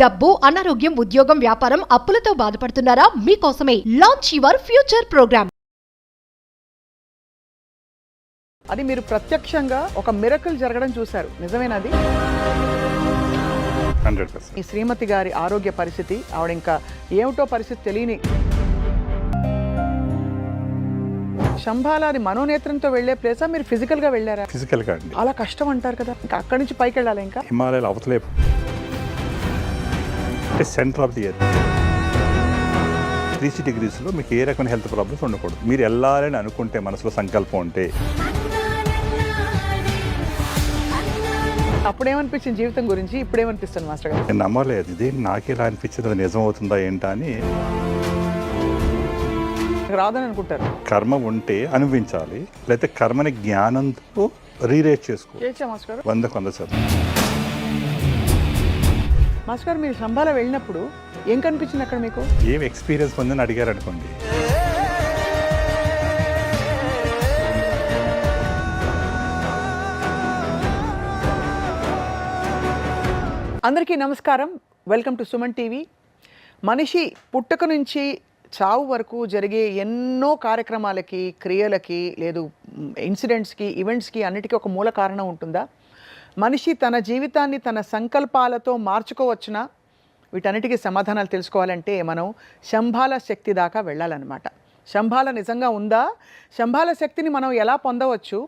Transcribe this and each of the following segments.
డబ్బు, అనారోగ్యం, ఉద్యోగం, వ్యాపారం, అప్పులతో బాధపడుతున్నారా? మీకోసమే లాంచ్ యువర్ ఫ్యూచర్ ప్రోగ్రామ్. అది మీరు ప్రత్యక్షంగా ఒక మిరకల్ జరగడం చూశారు, నిజమేనది? 100%. ఈ శ్రీమతి గారి ఆరోగ్య పరిస్థితి, ఆవిడ ఇంకా ఏమిటో పరిస్థితి తెలియని శంభాలాది మనోనేత్రంతో వెళ్లే ప్లేసా, మీరు ఫిజికల్ గా వెళ్ళారా? ఫిజికల్ గా అండి. అలా కష్టం అంటారు కదా, ఇంకా అక్కడి నుంచి పైకి వెళ్ళాలి. ఇంకా హిమాలయాలు అవతలే అంటే సెంటర్ ఆఫ్ ది ఎర్త్ 360 degreesలో మీకు ఏ రకమైన హెల్త్ ప్రాబ్లమ్స్ ఉండకూడదు. మీరు వెళ్ళాలని అనుకుంటే, మనసులో సంకల్పం ఉంటే. అప్పుడేమనిపించింది జీవితం గురించి, ఇప్పుడేమనిపిస్తుంది మాస్టర్ గారు? నేను నమ్మలేదు, ఇదే నాకే ఇలా అనిపించింది, అది నిజం అవుతుందా ఏంటా అని. రాదని అనుకుంటారు. కర్మ ఉంటే అనుభవించాలి, లేకపోతే కర్మని జ్ఞానంతో రీరేట్ చేసుకో. మాస్టర్ గారు 100%. మాస్టర్ గారు, మీరు శంభాల వెళ్ళినప్పుడు ఏం కనిపించింది అక్కడ మీకు? ఏం ఎక్స్పీరియన్స్ పొందని అడిగారు అనుకోండి. అందరికీ నమస్కారం, వెల్కమ్ టు సుమన్ టీవీ. మనిషి పుట్టుక నుంచి చావు వరకు జరిగే ఎన్నో కార్యక్రమాలకి, క్రియలకి, లేదు ఇన్సిడెంట్స్కి, ఈవెంట్స్కి అన్నిటికీ ఒక మూల కారణం ఉంటుందా? మనిషి తన జీవితాన్ని తన సంకల్పాలతో మార్చుకోవచ్చునా? వీటన్నిటికీ సమాధానాలు తెలుసుకోవాలంటే మనం శంభాల శక్తి దాకా వెళ్ళాలన్నమాట. శంభాల నిజంగా ఉందా? శంభాల శక్తిని మనం ఎలా పొందవచ్చు?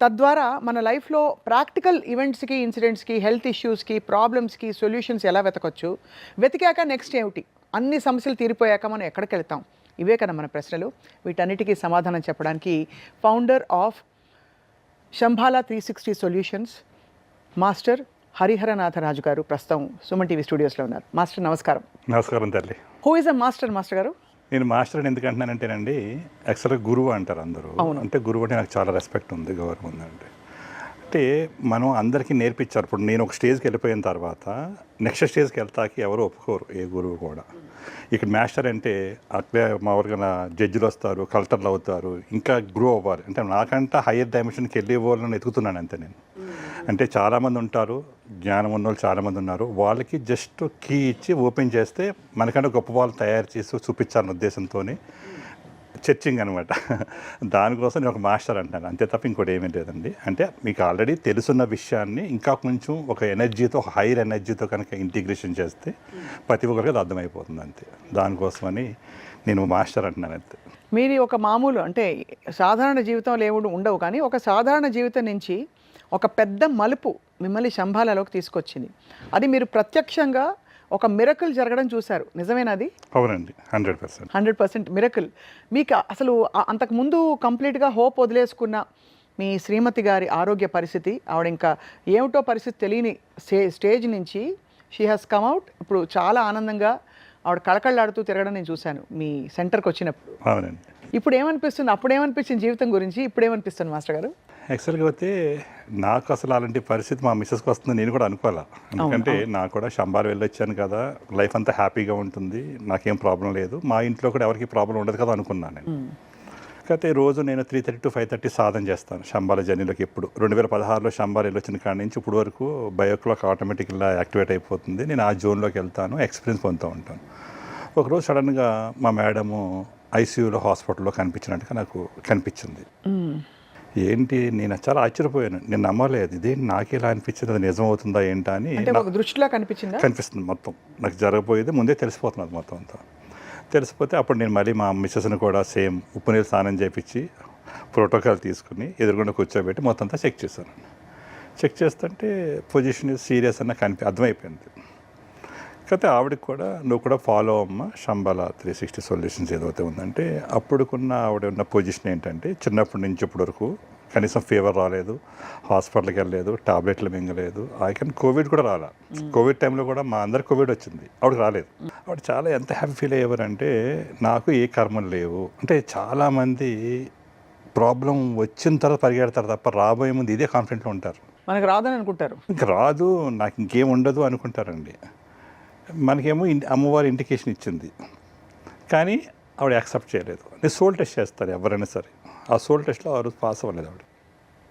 తద్వారా మన లైఫ్లో ప్రాక్టికల్ ఈవెంట్స్కి, ఇన్సిడెంట్స్కి, హెల్త్ ఇష్యూస్కి, ప్రాబ్లమ్స్కి సొల్యూషన్స్ ఎలా వెతకొచ్చు? వెతికాక నెక్స్ట్ ఏమిటి? అన్ని సమస్యలు తీరిపోయాక మనం ఎక్కడికి వెళ్తాం? ఇవే కదా మన ప్రశ్నలు. వీటన్నిటికీ సమాధానం చెప్పడానికి founder of Shambhala 360 solutions master Hariharanatharaju garu ప్రస్తుతం సుమన్ టీవీ స్టూడియోస్లో ఉన్నారు. మాస్టర్ నమస్కారం. నమస్కారం తల్లి. Who is a master? Master గారు, నేను మాస్టర్ అని ఎందుకు అంటున్నానంటేనండి, యాక్చువల్గా గురువు అంటారు అందరూ. అంటే గురువు అంటే నాకు చాలా రెస్పెక్ట్ ఉంది, గౌరవం ఉందంటే. అంటే మనం అందరికీ నేర్పించారు. ఇప్పుడు నేను ఒక స్టేజ్కి వెళ్ళిపోయిన తర్వాత నెక్స్ట్ స్టేజ్కి వెళ్తాకి ఎవరు ఒప్పుకోరు, ఏ గురువు కూడా. ఇక్కడ మాస్టర్ అంటే అట్లే మామూలుగా జడ్జిలు వస్తారు, కలెక్టర్లు అవుతారు, ఇంకా గ్రో అవ్వాలి. అంటే నాకంటే హయ్యర్ డైమెన్షన్కి వెళ్ళే వాళ్ళని ఎదుగుతున్నాను అంతే నేను. అంటే చాలామంది ఉంటారు, జ్ఞానం ఉన్న వాళ్ళు చాలామంది ఉన్నారు. వాళ్ళకి జస్ట్ కీ ఇచ్చి ఓపెన్ చేస్తే మనకంటే గొప్ప వాళ్ళు తయారు చేసి చూపించాలనే ఉద్దేశంతోనే చర్చింగ్ అనమాట. దానికోసం నేను ఒక మాస్టర్ అంటాను, అంతే తప్ప ఇంకోటి ఏమీ లేదండి. అంటే మీకు ఆల్రెడీ తెలుసున్న విషయాన్ని ఇంకా కొంచెం ఒక ఎనర్జీతో, ఒక హైర్ ఎనర్జీతో కనుక ఇంటిగ్రేషన్ చేస్తే ప్రతి ఒక్కరికి అది అర్థమైపోతుంది అంతే. దానికోసమని నేను మాస్టర్ అంటున్నాను అంతే. మీరు ఒక మామూలు అంటే సాధారణ జీవితంలో ఏమి ఉండవు, కానీ ఒక సాధారణ జీవితం నుంచి ఒక పెద్ద మలుపు మిమ్మల్ని శంభాలలోకి తీసుకొచ్చింది. అది మీరు ప్రత్యక్షంగా ఒక మిరకల్ జరగడం చూశారు, నిజమేనది? అవునండి, 100%. 100% మిరకల్. మీకు అసలు అంతకుముందు కంప్లీట్గా హోప్ వదిలేసుకున్న మీ శ్రీమతి గారి ఆరోగ్య పరిస్థితి, ఆవిడ ఇంకా ఏమిటో పరిస్థితి తెలియని స్టేజ్ నుంచి షీ హ్యాస్ కమ్ అవుట్. ఇప్పుడు చాలా ఆనందంగా ఆవిడ కళకళ్ళాడుతూ తిరగడం నేను చూశాను మీ సెంటర్కి వచ్చినప్పుడు. అవునండి. ఇప్పుడు ఏమనిపిస్తుంది? అప్పుడు ఏమనిపించింది జీవితం గురించి, ఇప్పుడు ఏమనిపిస్తుంది మాస్టర్ గారు? యాక్చువల్గా అయితే నాకు అసలు అలాంటి పరిస్థితి మా మిస్సెస్కి వస్తుంది నేను కూడా అనుకోవాలా. ఎందుకంటే నాకు కూడా శంభాలు వెళ్ళొచ్చాను కదా, లైఫ్ అంతా హ్యాపీగా ఉంటుంది, నాకేం ప్రాబ్లం లేదు, మా ఇంట్లో కూడా ఎవరికి ప్రాబ్లం ఉండదు కదా అనుకున్నాను నేను. కాకపోతే రోజు నేను 3:30 to 5:30 సాధన చేస్తాను శంభాల జర్నీలోకి. ఎప్పుడు 2016లో శంభాలు వెళ్ళొచ్చిన కాడి నుంచి ఇప్పుడు వరకు బయోక్లాక్ ఆటోమేటిక్గా యాక్టివేట్ అయిపోతుంది. నేను ఆ జోన్లోకి వెళ్తాను, ఎక్స్పీరియన్స్ పొందుతూ ఉంటాను. ఒకరోజు సడన్గా మా మేడము ఐసీయూలో, హాస్పిటల్లో కనిపించినట్టుగా నాకు కనిపించింది. ఏంటి, నేను చాలా ఆశ్చర్యపోయాను, నేను నమ్మలేదు, ఇదే నాకే ఇలా అనిపించింది, అది నిజం అవుతుందా ఏంటా అని. దృష్టిలో కనిపిస్తుంది మొత్తం నాకు జరగబోయేది ముందే తెలిసిపోతున్నది మొత్తం అంతా. తెలిసిపోతే అప్పుడు నేను మళ్ళీ మా మిస్సెస్ని కూడా సేమ్ ఉప్పు నీరు స్నానం చేయించి ప్రోటోకాల్ తీసుకుని ఎదురుగుండా కూర్చోబెట్టి మొత్తం అంతా చెక్ చేశాను. చెక్ చేస్తుంటే పొజిషన్ సీరియస్ అన్న అర్థమైపోయింది. కాకపోతే ఆవిడకి కూడా నువ్వు కూడా ఫాలో అమ్మ శంభాల 360 సొల్యూషన్స్ ఏదైతే ఉందంటే, అప్పుడుకున్న ఆవిడ ఉన్న పొజిషన్ ఏంటంటే, చిన్నప్పటి నుంచి ఇప్పటి వరకు కనీసం ఫీవర్ రాలేదు, హాస్పిటల్కి వెళ్ళలేదు, టాబ్లెట్లు మింగలేదు, కానీ కోవిడ్ కూడా రాలా. కోవిడ్ టైంలో కూడా మా అందరికి కోవిడ్ వచ్చింది, ఆవిడకి రాలేదు. ఆవిడ చాలా ఎంత హ్యాపీ ఫీల్ అయ్యేవారంటే, నాకు ఏ కర్మలు లేవు అంటే. చాలామంది ప్రాబ్లం వచ్చిన తర్వాత పరిగెడతారు తప్ప రాబోయే ముందు ఇదే కాన్ఫిడెంట్లో ఉంటారు. మనకు రాదని అనుకుంటారు, ఇంకా రాదు, నాకు ఇంకేం ఉండదు అనుకుంటారండి. మనకేమో అమ్మవారి ఇండికేషన్ ఇచ్చింది, కానీ ఆవిడ యాక్సెప్ట్ చేయలేదు. నేను సోల్ టెస్ట్ చేస్తారు ఎవరైనా సరే, ఆ సోల్ టెస్ట్లో ఆ రోజు పాస్ అవ్వలేదు ఆవిడ.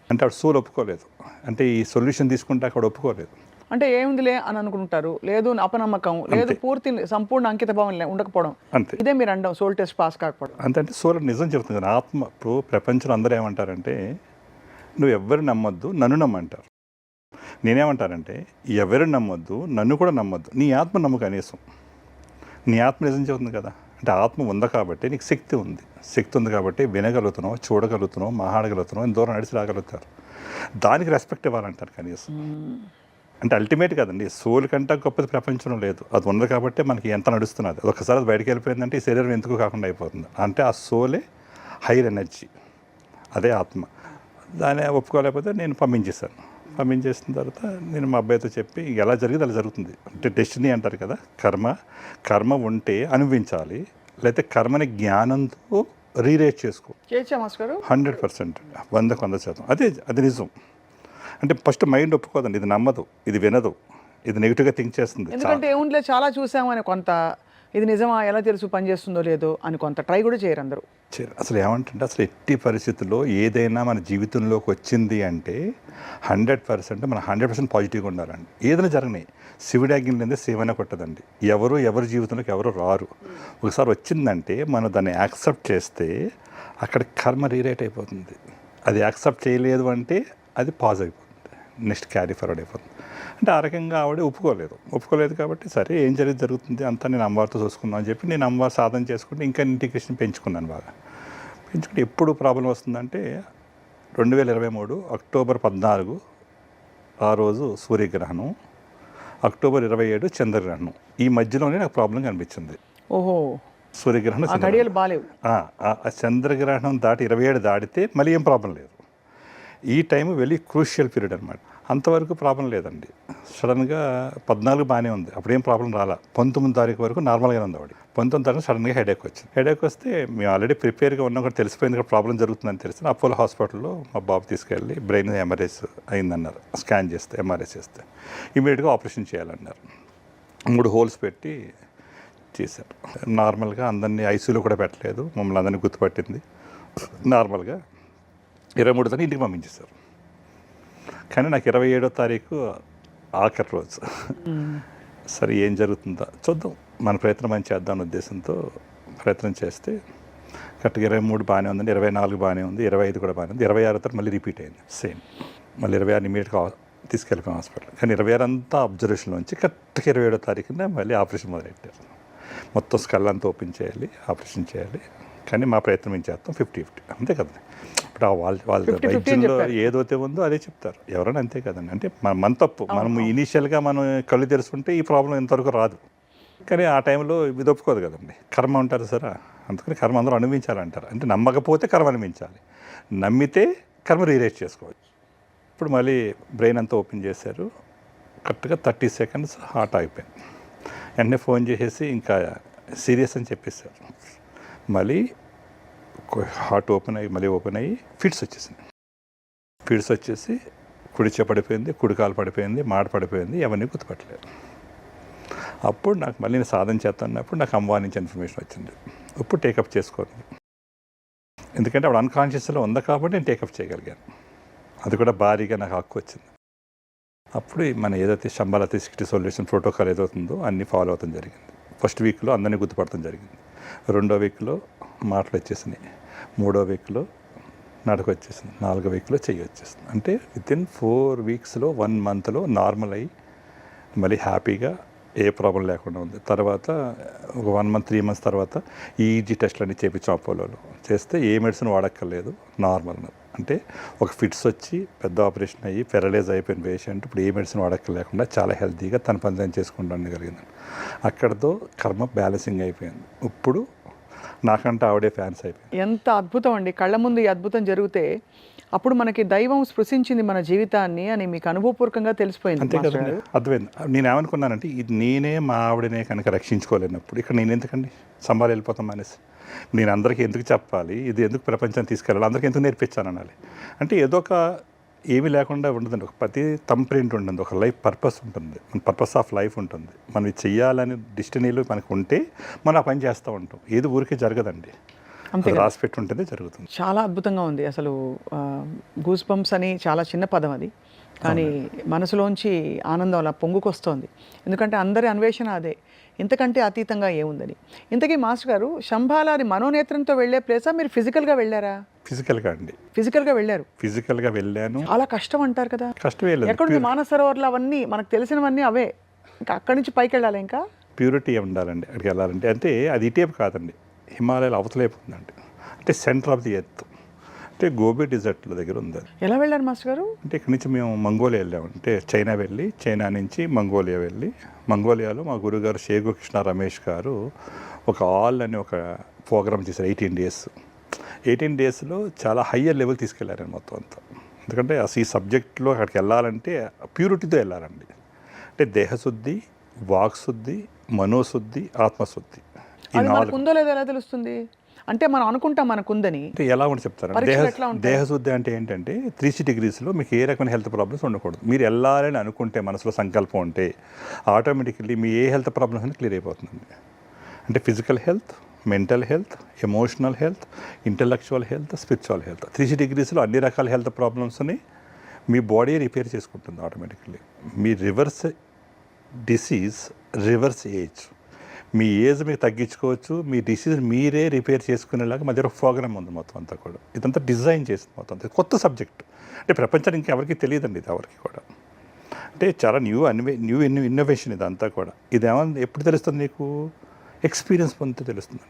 అంటే ఆవిడ సోల్ ఒప్పుకోలేదు, అంటే ఈ సొల్యూషన్ తీసుకుంటే అక్కడ ఒప్పుకోలేదు. అంటే ఏముందిలే అని అనుకుంటారు, లేదు అపనమ్మకం, లేదు పూర్తి సంపూర్ణ అంకిత భావం ఉండకపోవడం. అంతే ఇదే మీరు అండం సోల్ టెస్ట్ పాస్ కాకపోవడం. అంటే సోల్ నిజం చెప్తుంది కదా, ఆత్మ. ఇప్పుడు ప్రపంచంలో అందరూ ఏమంటారంటే నువ్వు ఎవరు నమ్మొద్దు, నన్ను నమ్మంటారు. నేనేమంటానంటే ఎవరు నమ్మొద్దు, నన్ను కూడా నమ్మొద్దు, నీ ఆత్మ నమ్ము కనీసం. నీ ఆత్మ నిజం చెబుతుంది కదా. అంటే ఆత్మ ఉంది కాబట్టి నీకు శక్తి ఉంది. శక్తి ఉంది కాబట్టి వినగలుగుతున్నావు, చూడగలుగుతున్నావు, మాట్లాడగలుగుతున్నావు, దూరం నడిచి రాగలుగుతారు. దానికి రెస్పెక్ట్ ఇవ్వాలంటారు కనీసం. అంటే అల్టిమేట్ కదండి, సోల్ కంటే గొప్పది ప్రపంచంలో లేదు. అది ఉంది కాబట్టి మనకి ఎంత నడుస్తున్నది. ఒకసారి అది బయటకు వెళ్ళిపోయిందంటే ఈ శరీరం ఎందుకు కాకుండా అయిపోతుంది. అంటే ఆ సోలే హైర్ ఎనర్జీ, అదే ఆత్మ. దాన్ని ఒప్పుకోలేకపోతే నేను పంపించేశాను. పంపించేసిన తర్వాత నేను మా అబ్బాయితో చెప్పి ఎలా జరిగింది అలా జరుగుతుంది. అంటే డెస్టినీ అంటారు కదా, కర్మ ఉంటే అనుభవించాలి, లేకపోతే కర్మని జ్ఞానంతో రీరేట్ చేసుకో. చేయొచ్చా మాస్టర్ గారు? 100%, 100%. అది నిజం. అంటే ఫస్ట్ మైండ్ ఒప్పుకోదండి, ఇది నమ్మదు, ఇది వినదు, ఇది నెగిటివ్గా థింక్ చేస్తుంది. ఎందుకంటే ఏముందిలే చాలా చూసామని కొంత, ఇది నిజమా ఎలా తెలుసు పని చేస్తుందో లేదో అని కొంత ట్రై కూడా చేయరు అందరూ. అసలు ఏమంటే అసలు ఎట్టి పరిస్థితుల్లో ఏదైనా మన జీవితంలోకి వచ్చింది అంటే 100% మనం 100% పాజిటివ్గా ఉండాలండి. ఏదైనా జరగని శివుడి ఆజ్ఞ లేదా సేవనే కొట్టదండి. ఎవరి జీవితంలోకి ఎవరు రారు. ఒకసారి వచ్చిందంటే మనం దాన్ని యాక్సెప్ట్ చేస్తే అక్కడ కర్మ రీరేట్ అయిపోతుంది. అది యాక్సెప్ట్ చేయలేదు అంటే అది పాజ్ అయిపోతుంది, నెక్స్ట్ క్యారీ ఫార్వర్డ్ అయిపోతుంది. అంటే ఆ రకంగా ఆవిడ ఒప్పుకోలేదు కాబట్టి సరే ఏం జరుగుతుంది అంతా నేను అమ్మవారితో చూసుకున్నాను అని చెప్పి నేను అమ్మవారి సాధన చేసుకుంటే ఇంకా ఇంటిగ్రేషన్ పెంచుకున్నాను. పెంచుకుంటే ఎప్పుడు ప్రాబ్లం వస్తుందంటే 2023 అక్టోబర్ 14 ఆ రోజు సూర్యగ్రహణం, అక్టోబర్ 27 చంద్రగ్రహణం. ఈ మధ్యలోనే నాకు ప్రాబ్లం కనిపించింది. ఓహో, సూర్యగ్రహణం గడియలు బాలేవు. చంద్రగ్రహణం దాటి 27 దాటితే మళ్ళీ ఏం ప్రాబ్లం లేదు. ఈ టైం వెరీ క్రూషియల్ పీరియడ్ అనమాట. అంతవరకు ప్రాబ్లం లేదండి. సడన్గా 14 బాగానే ఉంది, అప్పుడేం ప్రాబ్లం రాలా. 19 తారీఖు వరకు నార్మల్గానే ఉంది. 19 తారీఖు సడన్గా హెడేక్ వచ్చింది. హెడేక్ వస్తే మేము ఆల్రెడీ ప్రిపేర్గా ఉన్నాం కూడా, తెలిసిపోయింది కదా ప్రాబ్లం జరుగుతుందని తెలిసి అపోలో హాస్పిటల్లో మా బాబు తీసుకెళ్ళి బ్రెయిన్ ఎంఆర్ఐ అయిందన్నారు. స్కాన్ చేస్తే ఎంఆర్ఐ చేస్తే ఇమీడియట్గా ఆపరేషన్ చేయాలన్నారు. 3 హోల్స్ పెట్టి చేశారు. నార్మల్గా అందరినీ ఐసీయూలో కూడా పెట్టలేదు, మమ్మల్ని అందరినీ గుర్తుపట్టింది. నార్మల్గా 23 తారీఖు ఇంటికి పంపించేశారు. కానీ నాకు 27వ తారీఖు ఆఖరి రోజు. సరే ఏం జరుగుతుందో చూద్దాం, మన ప్రయత్నం మనం చేద్దాం ఉద్దేశంతో ప్రయత్నం చేస్తే కరెక్ట్గా 23 బాగానే ఉందండి, 24 బాగానే ఉంది, 25 కూడా బాగానే ఉంది. 26 తర్వాత మళ్ళీ రిపీట్ అయింది సేమ్. మళ్ళీ 26 ఇమీడియట్గా తీసుకెళ్ళిపోయాం హాస్పిటల్. కానీ 26 అంతా అబ్జర్వేషన్లో ఉంచి కరెక్ట్గా 27వ తారీఖున మళ్ళీ ఆపరేషన్ మొదలెట్టారు. మొత్తం స్కల్ అంతా ఓపెన్ చేయాలి, ఆపరేషన్ చేయాలి. కానీ మా ప్రయత్నం మేము చేస్తాం 50-50, అంతే కదండి. ఇప్పుడు వాళ్ళ వైద్యంలో ఏదైతే ఉందో అదే చెప్తారు, ఎవరైనా అంతే కదండి. అంటే మన తప్పు, మనం ఇనీషియల్గా మనం కళ్ళు తెరుచుకుంటే ఈ ప్రాబ్లం ఇంతవరకు రాదు. కానీ ఆ టైంలో ఇది ఒప్పుకోదు కదండి, కర్మ ఉంటారు సరే. అందుకని కర్మ అందరూ అనుభవించాలంటారు. అంటే నమ్మకపోతే కర్మ అనుభవించాలి, నమ్మితే కర్మ రీరేట్ చేసుకోవాలి. ఇప్పుడు మళ్ళీ బ్రెయిన్ అంతా ఓపెన్ చేశారు. కరెక్ట్గా 30 సెకండ్స్ హార్ట్ ఆగిపోయింది. వెంటనే ఫోన్ చేసేసి ఇంకా సీరియస్ అని చెప్పేశారు. మళ్ళీ హార్ట్ ఓపెన్ అయ్యి ఫిట్స్ వచ్చేసింది. ఫిట్స్ వచ్చేసి కుడి చెయ్యి పడిపోయింది, కుడి కాలు పడిపోయింది, మాట పడిపోయింది, ఎవరిని గుర్తుపట్టలేదు. అప్పుడు నాకు మళ్ళీ నేను సాధన చేస్తున్నప్పుడు నాకు అమ్మవారి నుంచి ఇన్ఫర్మేషన్ వచ్చింది. ఇప్పుడు టేకప్ చేసుకోండి, ఎందుకంటే ఆవిడ అన్కాన్షియస్లో ఉంది కాబట్టి నేను టేకప్ చేయగలిగాను. అది కూడా భారీగా నాకు హక్కు వచ్చింది. అప్పుడు మన ఏదైతే శంబాల 360 సొల్యూషన్ ప్రోటోకాల్ ఏదవుతుందో అన్నీ ఫాలో అవుతాం జరిగింది. ఫస్ట్ వీక్లో అందరినీ గుర్తుపడతాం జరిగింది. 2వ వీక్లో మాటలు వచ్చేసినాయి. 3వ వీక్లో నడక వచ్చేసింది. 4వ వీక్లో చెయ్యి వచ్చేసింది. అంటే వితిన్ 4 వీక్స్లో 1 మంత్లో నార్మల్ అయ్యి మళ్ళీ హ్యాపీగా ఏ ప్రాబ్లం లేకుండా ఉంది. తర్వాత ఒక 1 మంత్ 3 మంత్స్ తర్వాత ఈజీ టెస్ట్లన్నీ చేయించాం అపోలోలో. చేస్తే ఏ మెడిసిన్ వాడక్కర్లేదు, నార్మల్. అంటే ఒక ఫిట్స్ వచ్చి పెద్ద ఆపరేషన్ అయ్యి పెరలైజ్ అయిపోయిన పేషెంట్ ఇప్పుడు ఏ మెడిసిన్ వాడక్కర్లేకుండా చాలా హెల్తీగా తన పని చేసుకుంటాను కలిగింది. అక్కడితో కర్మ బ్యాలెన్సింగ్ అయిపోయింది. ఇప్పుడు నాకంటే ఆవిడే ఫ్యాన్స్ అయిపోయింది. ఎంత అద్భుతం అండి, కళ్ళ ముందు ఈ అద్భుతం జరిగితే అప్పుడు మనకి దైవం స్పృశించింది మన జీవితాన్ని అని మీకు అనుభవపూర్వకంగా తెలిసిపోయింది. అంతే కదండి, అర్థమైంది. నేను ఏమనుకున్నానంటే ఇది నేనే మా ఆవిడనే కనుక రక్షించుకోలేనప్పుడు ఇక్కడ నేను ఎందుకండి సంబాలు వెళ్ళిపోతాం అనేసి. నేను అందరికీ ఎందుకు చెప్పాలి, ఇది ఎందుకు ప్రపంచాన్ని తీసుకెళ్ళాలి, అందరికీ ఎందుకు నేర్పించాను అనాలి. అంటే ఏదో ఒక ఏమీ లేకుండా ఉండదండి, ఒక ప్రతి తంప్రింట్ ఉంటుంది, ఒక లైఫ్ పర్పస్ ఉంటుంది, మన పర్పస్ ఆఫ్ లైఫ్ ఉంటుంది. మనం ఇది చెయ్యాలని డెస్టినీలు మనకు ఉంటే మనం ఆ పని చేస్తూ ఉంటాం. ఏది ఊరికే జరగదండి, రాసి పెట్టి ఉంటుంది, జరుగుతుంది. చాలా అద్భుతంగా ఉంది. అసలు గూస్ బంప్స్ అని చాలా చిన్న పదం అది, కానీ మనసులోంచి ఆనందం అలా పొంగుకొస్తోంది. ఎందుకంటే అందరి అన్వేషణ అదే, ఇంతకంటే అతీతంగా ఏముందని. ఇంతకీ మాస్టర్ గారు, శంబాల అది మనోనేత్రంతో వెళ్ళే ప్లేసా, మీరు ఫిజికల్గా వెళ్ళారా? ఫిజికల్గా అండి, ఫిజికల్గా వెళ్ళారు. ఫిజికల్గా వెళ్ళాను. చాలా కష్టం అంటారు కదా. కష్టం వెళ్ళలేదు. ఎక్కడుంది మానస సరోవర్లు అవన్నీ మనకు తెలిసినవన్నీ అవే, ఇంకా అక్కడి నుంచి పైకి వెళ్ళాలి. ఇంకా ప్యూరిటీ ఉండాలండి అక్కడికి వెళ్ళాలంటే. అంటే అది ఇటేపు కాదండి, హిమాలయాలు అవతలేపు ఉందండి. అంటే సెంటర్ ఆఫ్ ది ఎర్త్, అంటే గోబీ డిజర్ట్ల దగ్గర ఉంది అది. ఎలా వెళ్ళారు మాస్టర్ గారు? అంటే ఇక్కడ నుంచి మేము మంగోలియా వెళ్ళాము. అంటే చైనా వెళ్ళి, చైనా నుంచి మంగోలియా వెళ్ళి, మంగోలియాలో మా గురుగారు షేగు కృష్ణ రమేష్ గారు ఒక ఆల్ అని ఒక ప్రోగ్రామ్ చేశారు 18 days. 18 daysలో చాలా హయ్యర్ లెవెల్ తీసుకెళ్లారండి మొత్తం అంతా. ఎందుకంటే అసలు ఈ సబ్జెక్ట్లో అక్కడికి వెళ్ళాలంటే ప్యూరిటీతో వెళ్ళాలండి. అంటే దేహశుద్ధి, వాక్శుద్ధి, మనోశుద్ధి, ఆత్మశుద్ధి, ఈ అది మనకు 4. ఉందో లేదో ఎలా తెలుస్తుంది? అంటే మనం అనుకుంటాం మనకుందని. అంటే ఎలా ఉండి చెప్తారు, పరీక్షలు ఎట్లా ఉంటాయి? దేహశుద్ధి అంటే ఏంటంటే 360 degreesలో మీకు ఏ రకమైన హెల్త్ ప్రాబ్లమ్స్ ఉండకూడదు. మీరు వెళ్ళాలని అనుకుంటే, మనసులో సంకల్పం ఉంటే ఆటోమేటికల్లీ మీ ఏ హెల్త్ ప్రాబ్లమ్స్ అని క్లియర్ అయిపోతుందండి. అంటే physical health, mental health, emotional health, intellectual health, spiritual health, 360 degreesలో అన్ని రకాల హెల్త్ ప్రాబ్లమ్స్ని మీ బాడీ రిపేర్ చేసుకుంటుంది ఆటోమేటికల్లీ. మీ రివర్స్ డిసీజ్, రివర్స్ ఏజ్, మీ ఏజ్ మీకు తగ్గించుకోవచ్చు, మీ డిసీజ్ మీరే రిపేర్ చేసుకునేలాగా మా దగ్గర ప్రోగ్రామ్ ఉంది మొత్తం అంతా కూడా. ఇదంతా డిజైన్ చేసింది మొత్తం అంతా. కొత్త సబ్జెక్ట్, అంటే ప్రపంచానికి ఇంకెవరికి తెలియదండి ఇది, ఎవరికి కూడా. అంటే చాలా న్యూ ఇన్నోవేషన్ ఇదంతా కూడా. ఇదేమన్నా ఎప్పుడు తెలుస్తుంది నీకు? ఎక్స్పీరియన్స్ పొందితే తెలుస్తుంది.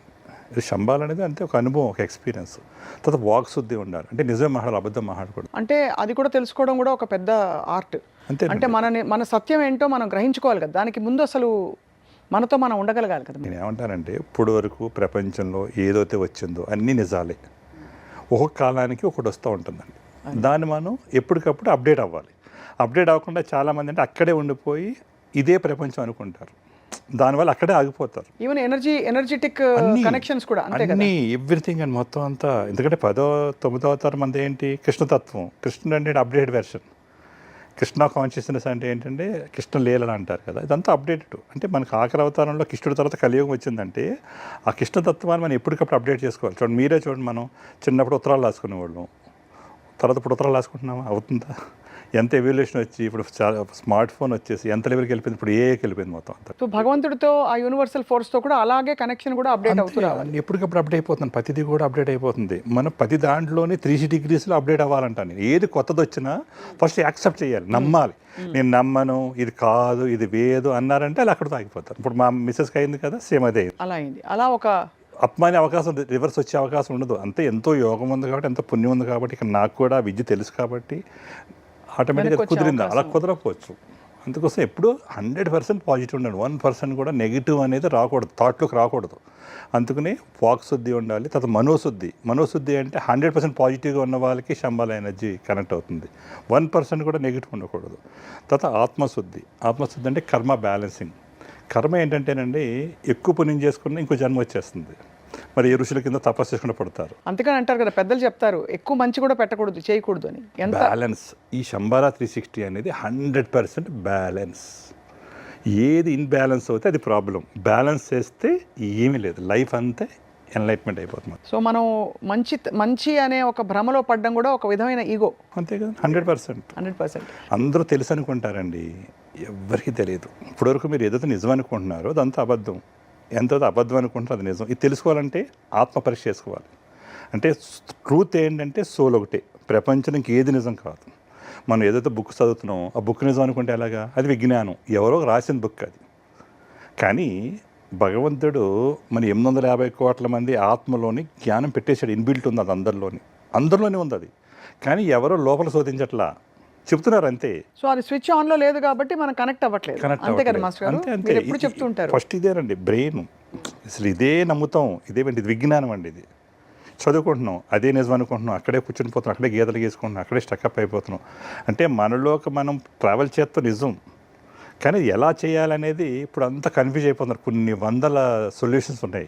ఇది శంబాల్ అనేది అంతే ఒక అనుభవం, ఒక ఎక్స్పీరియన్స్. తర్వాత వాక్ శుద్ధి ఉండాలి, అంటే నిజం మాట్లాడాలి, అబద్ధం మాట్లాడకూడదు. అంటే అది కూడా తెలుసుకోవడం కూడా ఒక పెద్ద ఆర్ట్. అంతే. అంటే మన సత్యం ఏంటో మనం గ్రహించుకోవాలి కదా, దానికి ముందు అసలు మనతో మనం ఉండగలగాలి కదా. నేను ఏమంటానంటే, ఇప్పుడు వరకు ప్రపంచంలో ఏదైతే వచ్చిందో అన్నీ నిజాలే. ఒక్కొక్క కాలానికి ఒకటి వస్తూ ఉంటుందండి. దాన్ని మనం ఎప్పటికప్పుడు అప్డేట్ అవ్వాలి. అప్డేట్ అవ్వకుండా చాలామంది అంటే అక్కడే ఉండిపోయి ఇదే ప్రపంచం అనుకుంటారు. దానివల్ల అక్కడే ఆగిపోతారు. ఈవెన్ ఎనర్జెటిక్ కనెక్షన్స్ కూడా అంతే కదా. అన్నీ ఎవ్రీథింగ్ అని మొత్తం అంతా. ఎందుకంటే 10వ 9వ తరం అంతా ఏంటి, కృష్ణతత్వం. కృష్ణుడు అంటే అప్డేట్ వెర్షన్. కృష్ణ కాన్షియస్నెస్ అంటే ఏంటంటే కృష్ణ లీలలు అంటారు కదా, ఇదంతా అప్డేటెడ్. అంటే మనకు ఆఖరి అవతారంలో కృష్ణుడి తర్వాత కలియుగం వచ్చిందంటే ఆ కృష్ణతత్వాన్ని మనం ఎప్పటికప్పుడు అప్డేట్ చేసుకోవాలి. చూడండి, మీరే చూడండి, మనం చిన్నప్పుడు ఉత్తరాలు రాసుకునేవాళ్ళం, తర్వాత ఇప్పుడు ఉత్తరాలు రాసుకుంటున్నామా? అవుతుందా? ఎంత ఎవల్యూషన్ వచ్చి ఇప్పుడు స్మార్ట్ ఫోన్ వచ్చేసి ఎంత లెవెల్కి వెళ్ళిపోయింది, ఇప్పుడు ఏకి వెళ్ళిపోయింది మొత్తం అంతా. సో భగవంతుడితో ఆ యూనివర్సల్ ఫోర్స్తో కూడా అలాగే కనెక్షన్ కూడా అప్డేట్ అవుతుంది. ఎప్పటికప్పుడు అప్డేట్ అయిపోతుంది, ప్రతిదీ కూడా అప్డేట్ అయిపోతుంది. మనం ప్రతి దాంట్లోనే 360 degreesలో అప్డేట్ అవ్వాలంటాను నేను. ఏది కొత్తది వచ్చినా ఫస్ట్ యాక్సెప్ట్ చేయాలి, నమ్మాలి. నేను నమ్మను, ఇది కాదు, ఇది వేదు అన్నారంటే అలా అక్కడితో ఆగిపోతారు. ఇప్పుడు మా మిస్సెస్కి అయింది కదా, సేమ్ అదే అలా అయింది. అలా ఒక అప్మానే అవకాశం, రివర్స్ వచ్చే అవకాశం ఉండదు. అంతే, ఎంతో యోగం ఉంది కాబట్టి, ఎంతో పుణ్యం ఉంది కాబట్టి, ఇక్కడ నాకు కూడా విద్య తెలుసు కాబట్టి ఆటోమేటిక్గా కుదిరింది. అలా కుదరకపోవచ్చు. అందుకోసం ఎప్పుడు 100% పాజిటివ్ ఉండాలి. 1% కూడా నెగిటివ్ అనేది రాకూడదు, థాట్లోకి రాకూడదు. అందుకని వాక్ శుద్ధి ఉండాలి. తర్వాత మనోశుద్ధి అంటే 100% పాజిటివ్గా ఉన్న వాళ్ళకి శంబాల ఎనర్జీ కనెక్ట్ అవుతుంది. 1% కూడా నెగిటివ్ ఉండకూడదు. తర్వాత ఆత్మశుద్ధి అంటే కర్మ బ్యాలెన్సింగ్. కర్మ ఏంటంటేనండి, ఎక్కువ పుణ్యం చేసుకున్న ఇంకో జన్మ వచ్చేస్తుంది. మరి ఈ ఋషుల కింద తపస్సు చేసుకుంటూ పడతారు. అంతేకాని అంటారు కదా, పెద్దలు చెప్తారు ఎక్కువ మంచి కూడా పెట్టకూడదు, చేయకూడదు అని. ఎంత బ్యాలెన్స్. ఈ శంబాల 360 అనేది 100% బ్యాలెన్స్. ఏది ఇన్బ్యాలెన్స్ అవుతే అది ప్రాబ్లం. బ్యాలెన్స్ చేస్తే ఏమీ లేదు, లైఫ్ అంతే ఎన్లైట్మెంట్ అయిపోతుంది. సో మనం మంచి అనే ఒక భ్రమలో పడ్డం కూడా ఒక విధమైన ఈగో. అంతే కదా, 100%. అందరూ తెలుసు అనుకుంటారండి, ఎవరికి తెలియదు. ఇప్పటివరకు మీరు ఏదైతే నిజం అనుకుంటున్నారో అదంతా అబద్ధం. ఎంతో అబద్ధం అనుకుంటారో అది నిజం. ఇది తెలుసుకోవాలంటే ఆత్మ పరీక్ష చేసుకోవాలి. అంటే ట్రూత్ ఏంటంటే సోల్ ఒకటే, ప్రపంచానికి ఏది నిజం కాదు. మనం ఏదైతే బుక్ చదువుతున్నామో ఆ బుక్ నిజం అనుకుంటే ఎలాగా? అది విజ్ఞానం, ఎవరో రాసిన బుక్ అది. కానీ భగవంతుడు మన 850 కోట్ల మంది ఆత్మలోని జ్ఞానం పెట్టేశాడు, ఇన్బిల్ట్ ఉంది, అది అందరిలోనే ఉంది అది. కానీ ఎవరో లోపల శోధించట్లా, చెప్తున్నారు అంతే. సో అది స్విచ్ ఆన్లో లేదు కాబట్టి మనం కనెక్ట్ అవ్వట్లేదు. అంతే కదా మాస్టర్ గారు, మీరు ఎప్పుడు చెప్తుంటారు. ఫస్ట్ ఇదేనండి బ్రెయిన్, అసలు ఇదే నమ్ముతాం, ఇదేంటి, ఇది విజ్ఞానం అండి. ఇది చదువుకుంటున్నాం, అదే నిజం అనుకుంటున్నాం, అక్కడే కూర్చొని పోతున్నాం, అక్కడే గీతలు గీసుకుంటున్నాం, అక్కడే స్టక్అప్ అయిపోతున్నాం. అంటే మనలోకి మనం ట్రావెల్ చేస్తాం నిజం, కానీ ఎలా చేయాలనేది ఇప్పుడు అంతా కన్ఫ్యూజ్ అయిపోతున్నారు. కొన్ని వందల సొల్యూషన్స్ ఉన్నాయి,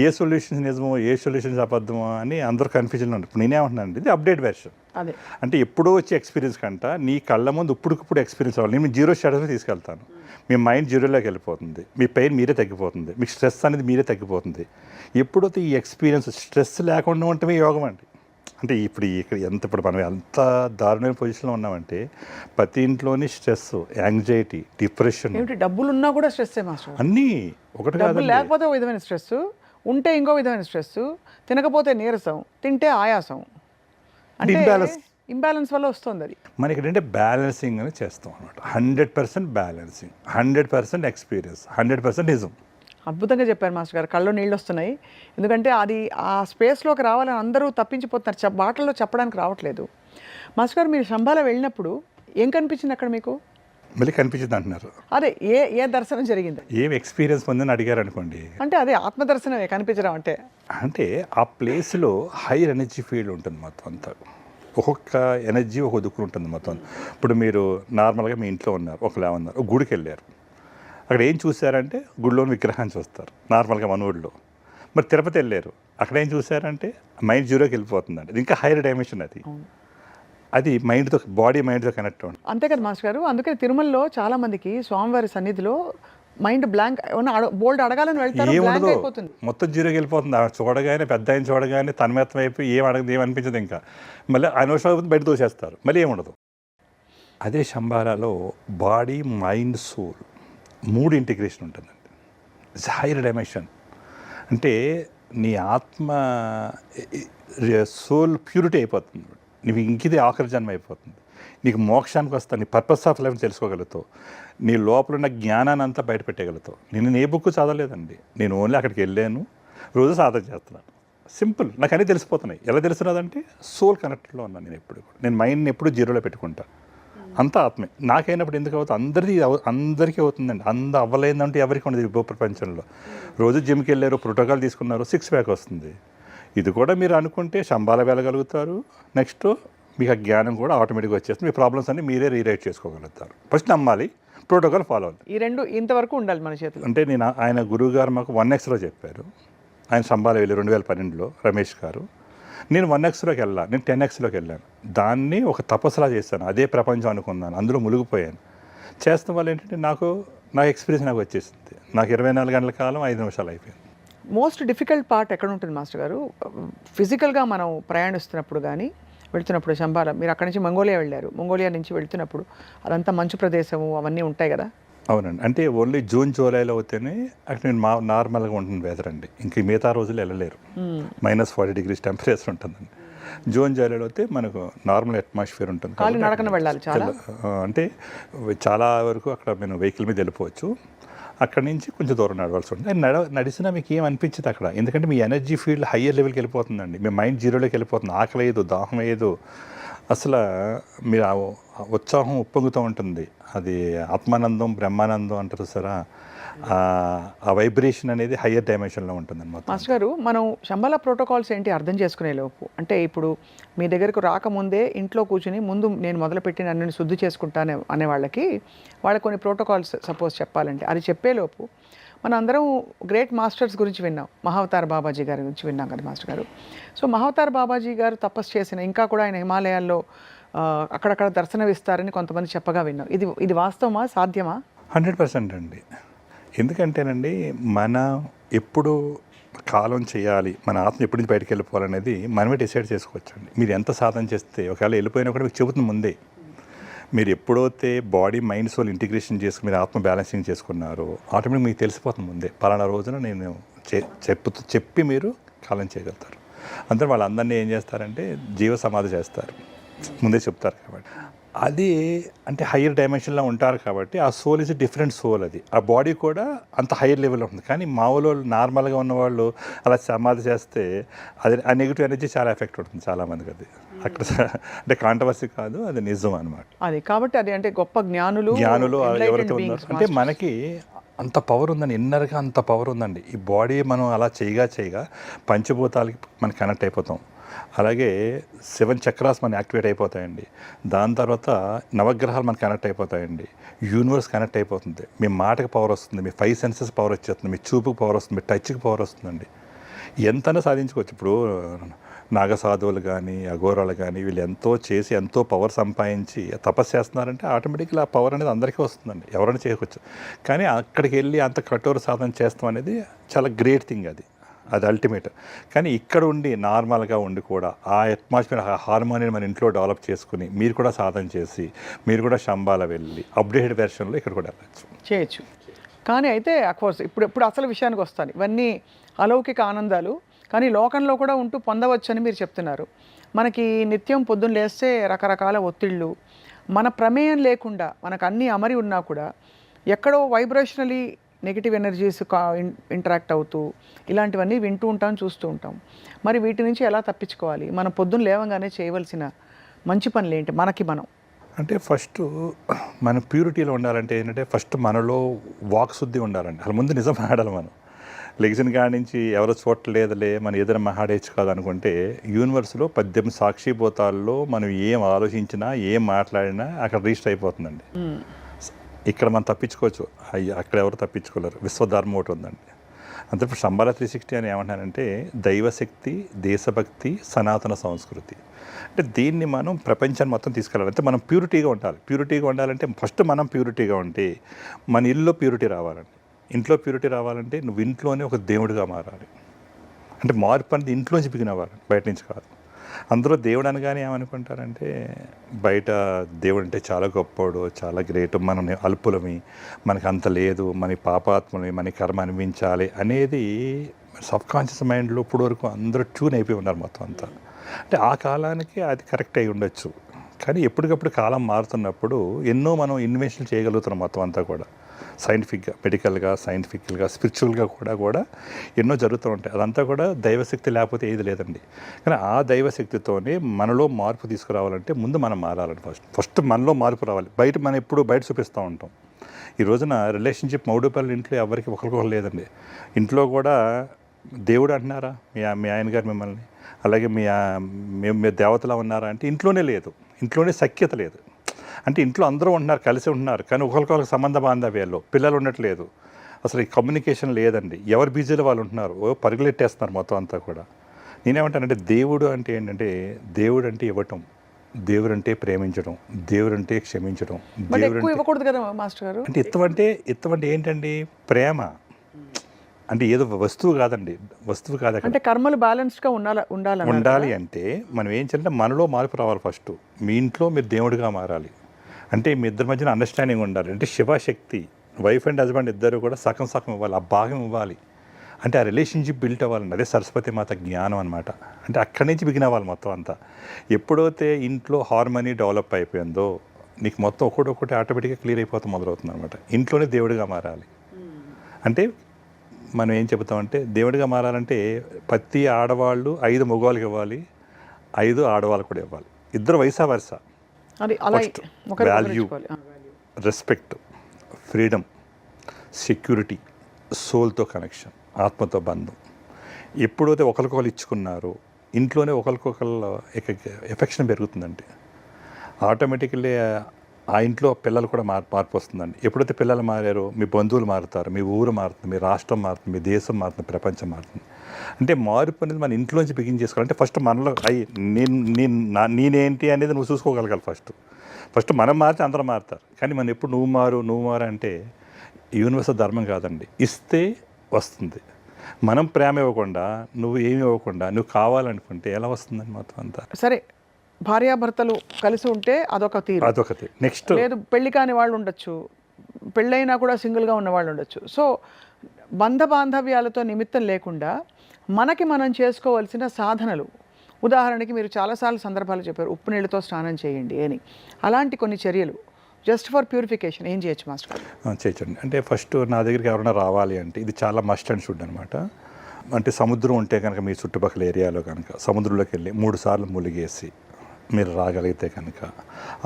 ఏ సొల్యూషన్స్ నిజమో ఏ సొల్యూషన్స్ అబద్ధమో అని అందరూ కన్ఫ్యూజన్లో ఉన్నారు. ఇప్పుడు నేనేమంటున్నాను, ఇది అప్డేట్ వెర్షన్. అదే అంటే ఎప్పుడో వచ్చే ఎక్స్పీరియన్స్ కంట నీ కళ్ళ ముందు ఇప్పుడుకిప్పుడు ఎక్స్పీరియన్స్ అవ్వాలి. నేను 0 స్టేటస్లో తీసుకెళ్తాను. మీ మైండ్ 0లోకి వెళ్ళిపోతుంది, మీ పెయిన్ మీరే తగ్గిపోతుంది, మీకు స్ట్రెస్ అనేది మీరే తగ్గిపోతుంది. ఎప్పుడైతే ఈ ఎక్స్పీరియన్స్, స్ట్రెస్ లేకుండా ఉండటమే యోగం అండి. అంటే ఇప్పుడు మనం ఎంత దారుణమైన పొజిషన్లో ఉన్నామంటే ప్రతి ఇంట్లోని స్ట్రెస్, యాంగ్జైటీ, డిప్రెషన్, ఏమిటి డబ్బులు ఉన్నా కూడా స్ట్రెస్సే మాస్టర్. అన్నీ ఒకటి డబ్బులు కాదు. లేకపోతే ఒక విధమైన స్ట్రెస్, ఉంటే ఇంకో విధమైన స్ట్రెస్, తినకపోతే నీరసం, తింటే ఆయాసం. అంటే ఇంబ్యాలెన్స్ వల్ల వస్తుంది అది. మనకి ఏంటంటే బ్యాలెన్సింగ్ అని చేస్తాం అనమాట. 100% బ్యాలెన్సింగ్, 100% ఎక్స్పీరియన్స్, 100% నిజం. అద్భుతంగా చెప్పారు మాస్టర్ గారు, కళ్ళు నీళ్ళు వస్తున్నాయి. ఎందుకంటే అది ఆ స్పేస్లోకి రావాలని అందరూ తప్పించిపోతున్నారు, మాటల్లో చెప్పడానికి రావట్లేదు. మాస్టర్ గారు, మీరు శంబాల వెళ్ళినప్పుడు ఏం కనిపించింది అక్కడ మీకు? మళ్ళీ కనిపించింది అంటున్నారు. అదే ఏ దర్శనం జరిగింది? ఏం ఎక్స్పీరియన్స్ పొందని అడిగారు అనుకోండి. అంటే అదే ఆత్మదర్శనమే కనిపించడం అంటే. అంటే ఆ ప్లేస్లో హైయర్ ఎనర్జీ ఫీల్డ్ ఉంటుంది మొత్తం అంతా. ఒక్కొక్క ఎనర్జీ ఒక దిక్కున ఉంటుంది మొత్తం. ఇప్పుడు మీరు నార్మల్గా మీ ఇంట్లో ఉన్నారు, ఒకలా ఉన్నారు, ఒక గుడికి వెళ్ళారు. అక్కడ ఏం చూసారంటే గుడిలోని విగ్రహాన్ని చూస్తారు నార్మల్గా మన ఊళ్ళో. మరి తిరుపతి వెళ్ళారు, అక్కడ ఏం చూసారంటే మైండ్ జీరోకి వెళ్ళిపోతుందండి. ఇది ఇంకా హైయర్ డైమెన్షన్ అది. అది మైండ్తో, బాడీ మైండ్తో కనెక్ట్ ఉంటుంది. అంతే కదా మాస్టర్ గారు. అందుకని తిరుమలలో చాలా మందికి స్వామివారి సన్నిధిలో మైండ్ బ్లాంక్, ఏమన్నా బోల్డ్ అడగాలని వెళ్తారు, బ్లాంక్ అయిపోతుంది, మొత్తం జీరోకి వెళ్ళిపోతుంది. చూడగానే పెద్ద ఆయన చూడగానే తన్మయత్వం అయిపోయి ఏం అడగదు, ఏమనిపించదు. ఇంకా మళ్ళీ అనవసరం బయట తోసేస్తారు, మళ్ళీ ఏముండదు. అదే శంబాలలో బాడీ, మైండ్, సోల్ 3 ఇంటిగ్రేషన్ ఉంటుందండి. It's hire dimension. అంటే నీ ఆత్మ, సోల్ ప్యూరిటీ అయిపోతుంది. నీకు ఇంకిది ఆఖరి జన్మ అయిపోతుంది. నీకు మోక్షానికి వస్తావు, నీ పర్పస్ ఆఫ్ లైఫ్ తెలుసుకోగలుగుతావు, నీ లోపల ఉన్న జ్ఞానాన్ని అంతా బయటపెట్టగలుగుతావు. నేను ఏ బుక్ చదవలేదండి, నేను ఓన్లీ అక్కడికి వెళ్ళాను, రోజు సాధన చేస్తున్నాను. సింపుల్, నాకు అన్నీ తెలిసిపోతున్నాయి. ఎలా తెలుస్తున్నదంటే సోల్ కనెక్టెడ్లో ఉన్నాను నేను ఎప్పుడు. నేను మైండ్ని ఎప్పుడు జీరోలో పెట్టుకుంటాను. అంతా ఆత్మే. నాకైనప్పుడు ఎందుకు అవుతుంది? అందరికీ అవుతుందండి. అవ్వలేదంటే ఎవరికి ఉండదు ఈ ప్రపంచంలో. రోజు జిమ్కి వెళ్ళారు, ప్రోటోకాల్ తీసుకున్నారు, 6 ప్యాక్ వస్తుంది. ఇది కూడా మీరు అనుకుంటే శంబాల వెళ్ళగలుగుతారు. నెక్స్ట్ మీకు ఆ జ్ఞానం కూడా ఆటోమేటిక్గా వచ్చేస్తుంది. మీ ప్రాబ్లమ్స్ అన్ని మీరే రీరైట్ చేసుకోగలుగుతారు. ఫస్ట్ నమ్మాలి, ప్రోటోకాల్ ఫాలో అవ్వాలి. ఈ రెండు ఇంతవరకు ఉండాలి మన చేతిలో. అంటే ఆయన గురువు గారు మాకు 1xలో చెప్పారు. ఆయన శంబాల వెళ్ళి 2012లో రమేష్ గారు. నేను 1xలోకి వెళ్ళాను, నేను 10xలోకి వెళ్ళాను. దాన్ని ఒక తపస్సులా చేశాను. అదే ప్రపంచం అనుకున్నాను, అందులో మునిగిపోయాను. చేస్తాం వల్ల ఏంటంటే నా ఎక్స్పీరియన్స్ నాకు వచ్చేసింది. నాకు 24 గంటల కాలం 5 నిమిషాలు అయిపోయింది. మోస్ట్ డిఫికల్ట్ పార్ట్ ఎక్కడ ఉంటుంది మాస్టర్ గారు? ఫిజికల్గా మనం ప్రయాణిస్తున్నప్పుడు కానీ వెళ్తున్నప్పుడు శంబాల, మీరు అక్కడి నుంచి మంగోలియా వెళ్ళారు, మంగోలియా నుంచి వెళ్తున్నప్పుడు అదంతా మంచు ప్రదేశము అవన్నీ ఉంటాయి కదా? అవునండి. అంటే ఓన్లీ జూన్ జూలైలో అవుతేనే అక్కడ నేను నార్మల్గా ఉంటుంది వెదర్ అండి. ఇంక మిగతా రోజులు వెళ్ళలేరు, -40 degrees టెంపరేచర్ ఉంటుందండి. జూన్ జూలైలో అయితే మనకు నార్మల్ అట్మాస్ఫియర్ ఉంటుంది. నడకన వెళ్ళాలి చాలా, అంటే చాలా వరకు అక్కడ మేము వెహికల్ మీద వెళ్ళిపోవచ్చు. అక్కడి నుంచి కొంచెం దూరం నడవాల్సి ఉంటుంది. నడిచినా మీకు ఏం అనిపించదు అక్కడ, ఎందుకంటే మీ ఎనర్జీ ఫీల్డ్ హయ్యర్ లెవెల్కి వెళ్ళిపోతుందండి. మీ మైండ్ జీరోలోకి వెళ్ళిపోతుంది. ఆకలి అయ్యేదు, దాహం అయ్యేదు, అసలు మీరు ఉత్సాహం ఉప్పొంగుతూ ఉంటుంది. అది ఆత్మానందం, బ్రహ్మానందం అంటారు సరే, ఆ వైబ్రేషన్ అనేది హయ్యర్ డైమెన్షన్లో ఉంటుంది అన్నమాట. మాస్టర్ గారు, మనం శంబాల ప్రోటోకాల్స్ ఏంటి అర్థం చేసుకునే లోపు, అంటే ఇప్పుడు మీ దగ్గరకు రాకముందే ఇంట్లో కూర్చుని ముందు నేను మొదలుపెట్టి నన్ను శుద్ధి చేసుకుంటాను అనే వాళ్ళకి కొన్ని ప్రోటోకాల్స్ సపోజ్ చెప్పాలంటే, అది చెప్పేలోపు మన అందరం గ్రేట్ మాస్టర్స్ గురించి విన్నాం. మహావతార్ బాబాజీ గారి గురించి విన్నాం కదా మాస్టర్ గారు. సో మహావతార్ బాబాజీ గారు తపస్సు చేసిన, ఇంకా కూడా ఆయన హిమాలయాల్లో అక్కడక్కడ దర్శనమిస్తారని కొంతమంది చెప్పగా విన్నాం. ఇది వాస్తవమా, సాధ్యమా? 100% అండి. ఎందుకంటేనండి, మన ఎప్పుడు కాలం చేయాలి, మన ఆత్మ ఎప్పటి నుంచి బయటకు వెళ్ళిపోవాలనేది మనమే డిసైడ్ చేసుకోవచ్చండి. మీరు ఎంత సాధన చేస్తే ఒకవేళ వెళ్ళిపోయినా కూడా మీకు చెబుతుంది ముందే. మీరు ఎప్పుడైతే బాడీ, మైండ్, సోల్ ఇంటిగ్రేషన్ చేసుకుని మీరు ఆత్మ బ్యాలెన్సింగ్ చేసుకున్నారో ఆటోమేటిక్ మీకు తెలిసిపోతుంది ముందే. పలానా రోజున నేను చెప్పి మీరు కాలం చేయగలుగుతారు. అందరూ వాళ్ళందరినీ ఏం చేస్తారంటే జీవ సమాధి చేస్తారు, ముందే చెప్తారు. కాబట్టి అది అంటే హయ్యర్ డైమెన్షన్లో ఉంటారు కాబట్టి ఆ సోల్ ఇస్ డిఫరెంట్ సోల్. అది ఆ బాడీ కూడా అంత హయ్యర్ లెవెల్లో ఉంటుంది. కానీ మామూలు నార్మల్గా ఉన్నవాళ్ళు అలా సమాధి చేస్తే అది ఆ నెగిటివ్ ఎనర్జీ చాలా ఎఫెక్ట్ ఉంటుంది చాలామందికి. అది అక్కడ అంటే కాంట్రవర్సీ కాదు, అది నిజం అనమాట. అది కాబట్టి అది అంటే గొప్ప జ్ఞానులు ఎవరైతే ఉన్నారు అంటే మనకి అంత పవర్ ఉందండి, ఇన్నర్గా అంత పవర్ ఉందండి. ఈ బాడీ మనం అలా చేయగా పంచభూతాలకి మనం కనెక్ట్ అయిపోతాం. అలాగే 7 చక్రాస్ మనకి యాక్టివేట్ అయిపోతాయండి. దాని తర్వాత నవగ్రహాలు మనకు కనెక్ట్ అయిపోతాయండి. యూనివర్స్ కనెక్ట్ అయిపోతుంది. మీ మాటకి పవర్ వస్తుంది, మీ 5 సెన్సెస్ పవర్ వచ్చేస్తుంది, మీ చూపుకి పవర్ వస్తుంది, మీ టచ్కి పవర్ వస్తుందండి. ఎంతైనా సాధించుకోవచ్చు. ఇప్పుడు నాగసాధువులు కానీ, అఘోరాలు కానీ, వీళ్ళు ఎంతో చేసి ఎంతో పవర్ సంపాదించి తపస్సు చేస్తున్నారంటే ఆటోమేటిక్గా ఆ పవర్ అనేది అందరికీ వస్తుందండి, ఎవరైనా చేయవచ్చు. కానీ అక్కడికి వెళ్ళి అంత కఠోర సాధన చేస్తాం అనేది చాలా గ్రేట్ థింగ్. అది అది అల్టిమేట్. కానీ ఇక్కడ ఉండి నార్మల్గా ఉండి కూడా ఆ అట్మాస్ఫియర్, ఆ హార్మోనిని మన ఇంట్లో డెవలప్ చేసుకుని మీరు కూడా సాధన చేసి మీరు కూడా శంబాల వెళ్ళి అప్డేటెడ్ వెర్షన్లో ఇక్కడ కూడా వెళ్ళచ్చు, చేయొచ్చు. కానీ అయితే అఫ్కోర్స్ ఇప్పుడు అసలు విషయానికి వస్తాను. ఇవన్నీ అలౌకిక ఆనందాలు, కానీ లోకంలో కూడా ఉంటూ పొందవచ్చు అని మీరు చెప్తున్నారు. మనకి నిత్యం పొద్దున్న లేస్తే రకరకాల ఒత్తిళ్ళు, మన ప్రమేయం లేకుండా మనకు అన్నీ అమరి ఉన్నా కూడా ఎక్కడో వైబ్రేషనలీ నెగిటివ్ ఎనర్జీస్ ఇంటరాక్ట్ అవుతూ ఇలాంటివన్నీ వింటూ ఉంటాం, చూస్తూ ఉంటాం. మరి వీటి నుంచి ఎలా తప్పించుకోవాలి? మనం పొద్దున్న లేవగానే చేయవలసిన మంచి పనులు ఏంటి మనకి మనం? అంటే ఫస్ట్ మనం ప్యూరిటీలో ఉండాలంటే ఏంటంటే ఫస్ట్ మనలో వాక్ శుద్ధి ఉండాలండి. అసలు ముందు నిజం ఆడాలి. మనం లెగ్జిన్ కాడి నుంచి ఎవరో చూడలేదులే మనం ఏదైనా మహాడేచ్చు కాదు అనుకుంటే యూనివర్స్లో 18 సాక్షిభూతాల్లో మనం ఏం ఆలోచించినా ఏం మాట్లాడినా అక్కడ రిజిస్టర్ అయిపోతుందండి. ఇక్కడ మనం తప్పించుకోవచ్చు, అక్కడ ఎవరు తప్పించుకోలేరు. విశ్వధర్మం ఒకటి ఉందండి. అంతే. ఇప్పుడు శంబాల 360 అని ఏమంటానంటే దైవశక్తి, దేశభక్తి, సనాతన సంస్కృతి. అంటే దీన్ని మనం ప్రపంచాన్ని మొత్తం తీసుకెళ్ళాలి. అంటే మనం ప్యూరిటీగా ఉండాలి. ప్యూరిటీగా ఉండాలంటే ఫస్ట్ మనం ప్యూరిటీగా ఉంటే మన ఇల్లు ప్యూరిటీ రావాలండి. ఇంట్లో ప్యూరిటీ రావాలంటే నువ్వు ఇంట్లోనే ఒక దేవుడిగా మారాలి. అంటే మార్పు అనేది ఇంట్లోంచి బిగిన్ అవ్వాలి, బయట నుంచి కాదు. అందరూ దేవుడు అనగానే ఏమనుకుంటారంటే బయట దేవుడు అంటే చాలా గొప్పవాడు, చాలా గ్రేట్, మనం అల్పులమి, మనకి అంత లేదు, మన పాపాత్మని, మన కర్మ అనిపించాలి అనేది సబ్కాన్షియస్ మైండ్లో ఇప్పుడు వరకు అందరూ ట్యూన్ అయిపోయి ఉన్నారు మొత్తం అంతా. అంటే ఆ కాలానికి అది కరెక్ట్ అయి ఉండొచ్చు. కానీ ఎప్పటికప్పుడు కాలం మారుతున్నప్పుడు ఎన్నో మనం ఇన్వెన్షన్ చేయగలుగుతున్నాం మొత్తం అంతా కూడా. సైంటిఫిక్గా, మెడికల్గా, సైంటిఫికల్గా, స్పిరిచువల్గా కూడా ఎన్నో జరుగుతూ ఉంటాయి. అదంతా కూడా దైవశక్తి లేకపోతే ఏది లేదండి. కానీ ఆ దైవశక్తితోనే మనలో మార్పు తీసుకురావాలంటే ముందు మనం మారాలండి. ఫస్ట్ మనలో మార్పు రావాలి. మనం ఎప్పుడు బయట చూపిస్తూ ఉంటాం. ఈ రోజున రిలేషన్షిప్ మౌడుపల్లి ఇంట్లో ఎవరికి ఒకరికొకరు లేదండి. ఇంట్లో కూడా దేవుడు అంటున్నారా మీ ఆయన గారు మిమ్మల్ని, అలాగే మీ దేవతలా ఉన్నారా అంటే ఇంట్లోనే లేదు. ఇంట్లోనే సఖ్యత లేదు. అంటే ఇంట్లో అందరూ ఉంటున్నారు, కలిసి ఉంటున్నారు, కానీ ఒకరికొకరికి సంబంధ బాంధవ్యాల్లో పిల్లలు ఉండట్లేదు. అసలు ఈ కమ్యూనికేషన్ లేదండి. ఎవరు బిజీలో వాళ్ళు ఉంటున్నారు, పరుగులెట్టేస్తున్నారు మొత్తం అంతా కూడా. నేనేమంటానంటే దేవుడు అంటే ఏంటంటే దేవుడు అంటే ఇవ్వటం, దేవుడు అంటే ప్రేమించడం, దేవుడు అంటే క్షమించడం. దేవుడు ఇవ్వకూడదు కదా మాస్టర్ గారు. అంటే ఇత్తమంటే ఏంటండి? ప్రేమ. అంటే ఏదో వస్తువు కాదండి, వస్తువు కాదు. అంటే కర్మలు బ్యాలెన్స్డ్గా ఉండాలి అంటే మనం ఏం చేయాలంటే మనలో మార్పు రావాలి. ఫస్ట్ మీ ఇంట్లో మీరు దేవుడిగా మారాలి. అంటే మీ ఇద్దరి మధ్యన అండర్స్టాండింగ్ ఉండాలి. అంటే శివశక్తి, వైఫ్ అండ్ హస్బెండ్ ఇద్దరు కూడా సగం ఇవ్వాలి, ఆ భాగం ఇవ్వాలి. అంటే ఆ రిలేషన్షిప్ బిల్ట్ అవ్వాలండి. అదే సరస్వతి మాత జ్ఞానం అనమాట. అంటే అక్కడి నుంచి బిగిన్ అవ్వాలి మొత్తం అంతా. ఎప్పుడైతే ఇంట్లో హార్మనీ డెవలప్ అయిపోయిందో నీకు మొత్తం ఒకటి ఆటోమేటిక్గా క్లియర్ అయిపోతే మొదలవుతుంది అనమాట. ఇంట్లోనే దేవుడిగా మారాలి. అంటే మనం ఏం చెబుతామంటే దేవుడిగా మారాలంటే ప్రతి ఆడవాళ్ళు 5 మగవాళ్ళకి ఇవ్వాలి, 5 ఆడవాళ్ళకు కూడా ఇవ్వాలి. ఇద్దరు వయసా వరుస. వాల్యూ, రెస్పెక్ట్, ఫ్రీడమ్, సెక్యూరిటీ, సోల్తో కనెక్షన్, ఆత్మతో బంధం. ఎప్పుడైతే ఒకరికొకరు ఇచ్చుకున్నారో ఇంట్లోనే ఒకరికొకరు ఎఫెక్షన్ పెరుగుతుందండి. ఆటోమేటిక్లీ ఆ ఇంట్లో పిల్లలు కూడా మార్పు వస్తుందండి. ఎప్పుడైతే పిల్లలు మారారో మీ బంధువులు మారుతారు, మీ ఊరు మారుతుంది, మీ రాష్ట్రం మారుతుంది, మీ దేశం మారుతుంది, ప్రపంచం మారుతుంది. అంటే మార్పు అనేది మన ఇంట్లోంచి బిగిన్ చేసుకోవాలంటే ఫస్ట్ మనలో నేనేంటి అనేది నువ్వు చూసుకోగలగాలి. ఫస్ట్ మనం మారితే అందరూ మారుతారు. కానీ మనం ఎప్పుడు నువ్వు మారు అంటే యూనివర్సల్ ధర్మం కాదండి. ఇస్తే వస్తుంది. మనం ప్రేమ ఇవ్వకుండా, నువ్వు ఏమి ఇవ్వకుండా నువ్వు కావాలనుకుంటే ఎలా వస్తుందని మొత్తం అంతా. సరే, భార్యాభర్తలు కలిసి ఉంటే అదొకటి. నెక్స్ట్ లేదు, పెళ్లి కాని వాళ్ళు ఉండొచ్చు, పెళ్ళైనా కూడా సింగిల్గా ఉన్న వాళ్ళు ఉండొచ్చు. సో బంధ బాంధవ్యాలతో నిమిత్తం లేకుండా మనకి మనం చేసుకోవాల్సిన సాధనలు, ఉదాహరణకి మీరు చాలాసార్లు సందర్భాలు చెప్పారు ఉప్పు నీళ్ళతో స్నానం చేయండి అని. అలాంటి కొన్ని చర్యలు జస్ట్ ఫర్ ప్యూరిఫికేషన్ ఏం చేయొచ్చు మాస్టర్? చేయొచ్చండి. అంటే ఫస్ట్ నా దగ్గరికి ఎవరైనా రావాలి అంటే ఇది చాలా మస్ట్ అండ్ షుడ్ అనమాట. అంటే సముద్రం ఉంటే కనుక మీ చుట్టుపక్కల ఏరియాలో కనుక సముద్రంలోకి వెళ్ళి 3 సార్లు ములిగేసి మీరు రాగలిగితే కనుక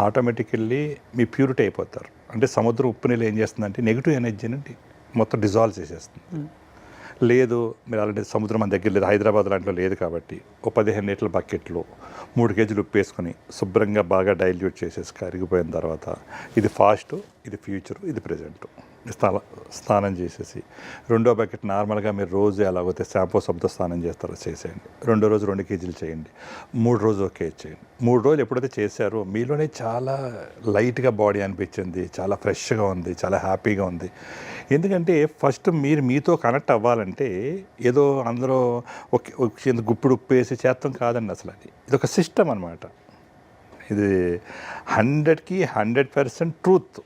ఆటోమేటికల్లీ మీ ప్యూరిటీ అయిపోతారు. అంటే సముద్రం ఉప్పు నీళ్ళు ఏం చేస్తుందంటే నెగిటివ్ ఎనర్జీని మొత్తం డిజాల్వ్ చేసేస్తుంది. లేదు మీరు ఆల్రెడీ సముద్రం మన దగ్గర లేదు, హైదరాబాద్ లాంటిలో లేదు కాబట్టి 15 లీటర్ల బకెట్లో 3 కేజీలు ఉప్పు వేసుకొని శుభ్రంగా బాగా డైల్యూట్ చేసేసి కరిగిపోయిన తర్వాత ఇది ఫాస్ట్, ఇది ఫ్యూచర్, ఇది ప్రజెంట్. స్నానం చేసేసి రెండో బకెట్ నార్మల్గా మీరు రోజు ఎలాగైతే షాంపూ సబ్బుతో స్నానం చేస్తారో చేసేయండి. రెండో రోజు 2 కేజీలు చేయండి. 3 రోజులు 1 కేజీ చేయండి. 3 రోజులు ఎప్పుడైతే చేశారో మీలోనే చాలా లైట్గా బాడీ అనిపించింది, చాలా ఫ్రెష్గా ఉంది, చాలా హ్యాపీగా ఉంది. ఎందుకంటే ఫస్ట్ మీరు మీతో కనెక్ట్ అవ్వాలంటే ఏదో అందరూ ఒక గుప్పుడు ఉప్పు వేసి చేస్తాం కాదండి. అసలు ఇది ఒక సిస్టమ్ అనమాట. ఇది 100కి 100% ట్రూత్,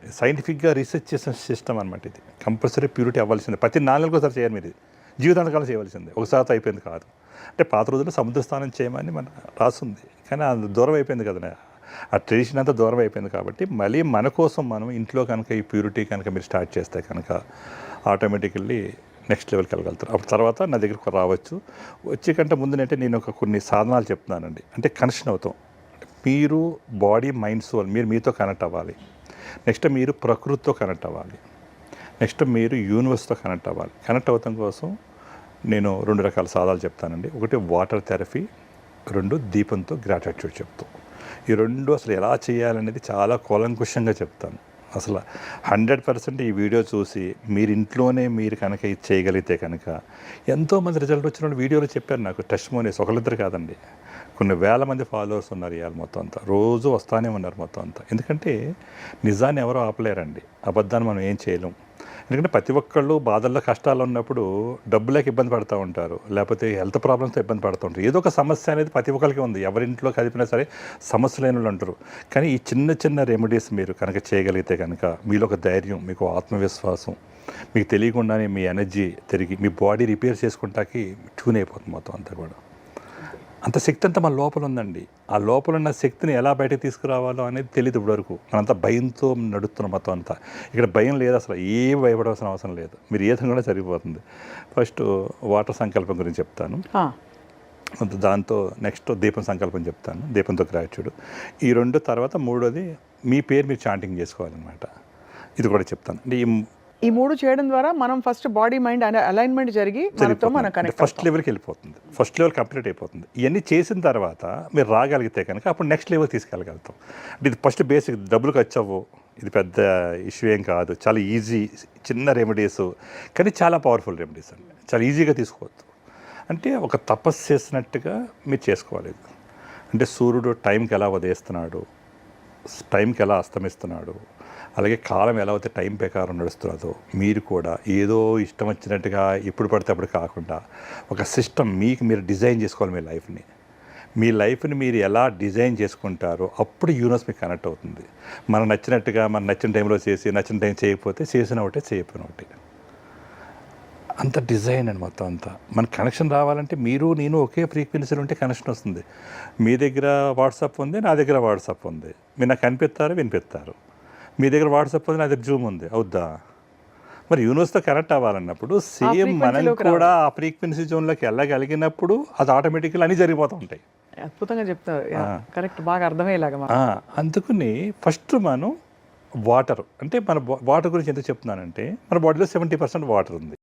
సైంటిఫిక్గా రీసెర్చ్ చేసిన సిస్టమ్ అనమాట. ఇది కంపల్సరీ ప్యూరిటీ అవ్వాల్సిందే. ప్రతి 4 నెలలకు ఒకసారి చేయాలి. మీరు జీవితాంతకాలం చేయవలసిందే. ఒకసారితో అయిపోయింది కాదు. అంటే పాత రోజుల్లో సముద్ర స్నానం చేయమని మన రాస్తుంది, కానీ అది దూరం అయిపోయింది కదా. ఆ ట్రెడిషన్ అంతా దూరం అయిపోయింది. కాబట్టి మళ్ళీ మన కోసం మనం ఇంట్లో కనుక ఈ ప్యూరిటీ కనుక మీరు స్టార్ట్ చేస్తే కనుక ఆటోమేటికల్లీ నెక్స్ట్ లెవెల్కి వెళ్ళగలుగుతారు. అప్పుడు తర్వాత నా దగ్గరకు రావచ్చు. వచ్చే కంటే ముందునంటే నేను కొన్ని సాధనాలు చెప్తున్నానండి. అంటే కనెక్షన్ అవుతాం. మీరు బాడీ, మైండ్, సోల్ మీరు మీతో కనెక్ట్ అవ్వాలి. నెక్స్ట్ మీరు ప్రకృతితో కనెక్ట్ అవ్వాలి. నెక్స్ట్ మీరు యూనివర్స్తో కనెక్ట్ అవ్వాలి. కనెక్ట్ అవ్వడం కోసం నేను 2 రకాల సాధనాలు చెప్తానండి. ఒకటి వాటర్ థెరపీ, 2 దీపంతో గ్రాటిట్యూడ్ చెప్తాం. ఈ 2 అసలు ఎలా చేయాలనేది చాలా కూలంకుషంగా చెప్తాను. అసలు 100% ఈ వీడియో చూసి మీరు ఇంట్లోనే మీరు కనుక ఇది చేయగలిగితే కనుక ఎంతోమంది రిజల్ట్ వచ్చిన వీడియోలో చెప్పారు నాకు. టెస్టిమోనీస్ ఒకళ్ళిద్దరు కాదండి, కొన్ని వేల మంది ఫాలోవర్స్ ఉన్నారు. ఇవాళ మొత్తం అంతా రోజు వస్తానే ఉన్నారు మొత్తం అంతా. ఎందుకంటే నిజాన్ని ఎవరో ఆపలేరండి, అబద్ధాన్ని మనం ఏం చేయలేం. ఎందుకంటే ప్రతి ఒక్కళ్ళు బాధల్లో కష్టాలు ఉన్నప్పుడు డబ్బులకు ఇబ్బంది పడుతూ ఉంటారు, లేకపోతే హెల్త్ ప్రాబ్లమ్స్తో ఇబ్బంది పడుతూ ఉంటారు. ఏదో ఒక సమస్య అనేది ప్రతి ఒక్కరికి ఉంది. ఎవరింట్లో కదిపినా సరే సమస్య లేని వాళ్ళు అంటారు. కానీ ఈ చిన్న చిన్న రెమెడీస్ మీరు కనుక చేయగలిగితే కనుక మీలో ఒక ధైర్యం, మీకు ఆత్మవిశ్వాసం, మీకు తెలియకుండానే మీ ఎనర్జీ తిరిగి మీ బాడీ రిపేర్ చేసుకుంటాకి ట్యూన్ అయిపోతుంది మొత్తం అంతా కూడా. అంత శక్తి అంతా మన లోపల ఉందండి. ఆ లోపల ఉన్న శక్తిని ఎలా బయటకు తీసుకురావాలో అనేది తెలియదు ఇప్పటివరకు. మనంతా భయంతో నడుస్తున్నాం మొత్తం అంతా. ఇక్కడ భయం లేదు, అసలు ఏం భయపడవలసిన అవసరం లేదు. మీరు ఏదైనా కూడా సరిపోతుంది. ఫస్ట్ వాటర్ సంకల్పం గురించి చెప్తాను. దాంతో నెక్స్ట్ దీపం సంకల్పం చెప్తాను, దీపంతో గ్రాటిట్యూడ్. ఈ 2 తర్వాత 3వది మీ పేరు మీరు చాంటింగ్ చేసుకోవాలన్నమాట. ఇది కూడా చెప్తాను. అంటే ఈ 3 చేయడం ద్వారా మనం ఫస్ట్ బాడీ మైండ్ అలైన్మెంట్ జరిగి మనతో మనం కనెక్ట్ ఫస్ట్ లెవెల్కి వెళ్ళిపోతుంది. ఫస్ట్ లెవెల్ కంప్లీట్ అయిపోతుంది. ఇవన్నీ చేసిన తర్వాత మీరు రాగలిగితే కనుక అప్పుడు నెక్స్ట్ లెవెల్ తీసుకెళ్ళగలుగుతాం. అంటే ఇది ఫస్ట్ బేసిక్, డబ్బులు ఖర్చు అవ్వవు, ఇది పెద్ద ఇష్యూ ఏం కాదు, చాలా ఈజీ చిన్న రెమెడీస్, కానీ చాలా పవర్ఫుల్ రెమెడీస్ అండి. చాలా ఈజీగా తీసుకోవద్దు. అంటే ఒక తపస్సు చేసినట్టుగా మీరు చేసుకోవాలి. అంటే సూర్యుడు టైంకి ఎలా ఉదయిస్తున్నాడు, టైంకి ఎలా అస్తమిస్తున్నాడు, అలాగే కాలం ఎలా అయితే టైం ప్రకారం నడుస్తుందో మీరు కూడా ఏదో ఇష్టం వచ్చినట్టుగా ఎప్పుడు పడితే అప్పుడు కాకుండా ఒక సిస్టమ్ మీకు మీరు డిజైన్ చేసుకోవాలి. మీ లైఫ్ని మీరు ఎలా డిజైన్ చేసుకుంటారో అప్పుడు యూనివర్స్ మీకు కనెక్ట్ అవుతుంది. మనం నచ్చినట్టుగా మన నచ్చిన టైంలో చేసి నచ్చిన టైం చేయకపోతే చేసిన ఒకటే చేయకపోయిన ఒకటి, అంత డిజైన్ అండి మొత్తం అంతా. మన కనెక్షన్ రావాలంటే మీరు నేను ఒకే ఫ్రీక్వెన్సీలో ఉంటే కనెక్షన్ వస్తుంది. మీ దగ్గర వాట్సాప్ ఉంది, నా దగ్గర వాట్సాప్ ఉంది, మీరు నాకు కనిపిస్తారు, వినిపిస్తారు. మీ దగ్గర వాట్సాప్ ఉంది, నా దగ్గర జూమ్ ఉంది, అవుద్దా? మరి యూనివర్స్తో కనెక్ట్ అవ్వాలన్నప్పుడు సేమ్ మనం కూడా ఆ ఫ్రీక్వెన్సీ జోన్లోకి వెళ్ళగలిగినప్పుడు అది ఆటోమేటిక్గా అన్నీ జరిగిపోతూ ఉంటాయి. అద్భుతంగా చెప్తారు, కరెక్ట్, బాగా అర్థమయ్యేలాగా. అందుకని ఫస్ట్ మనం వాటర్, అంటే మన వాటర్ గురించి ఎందుకు చెప్తున్నానంటే మన బాడీలో 70% వాటర్ ఉంది.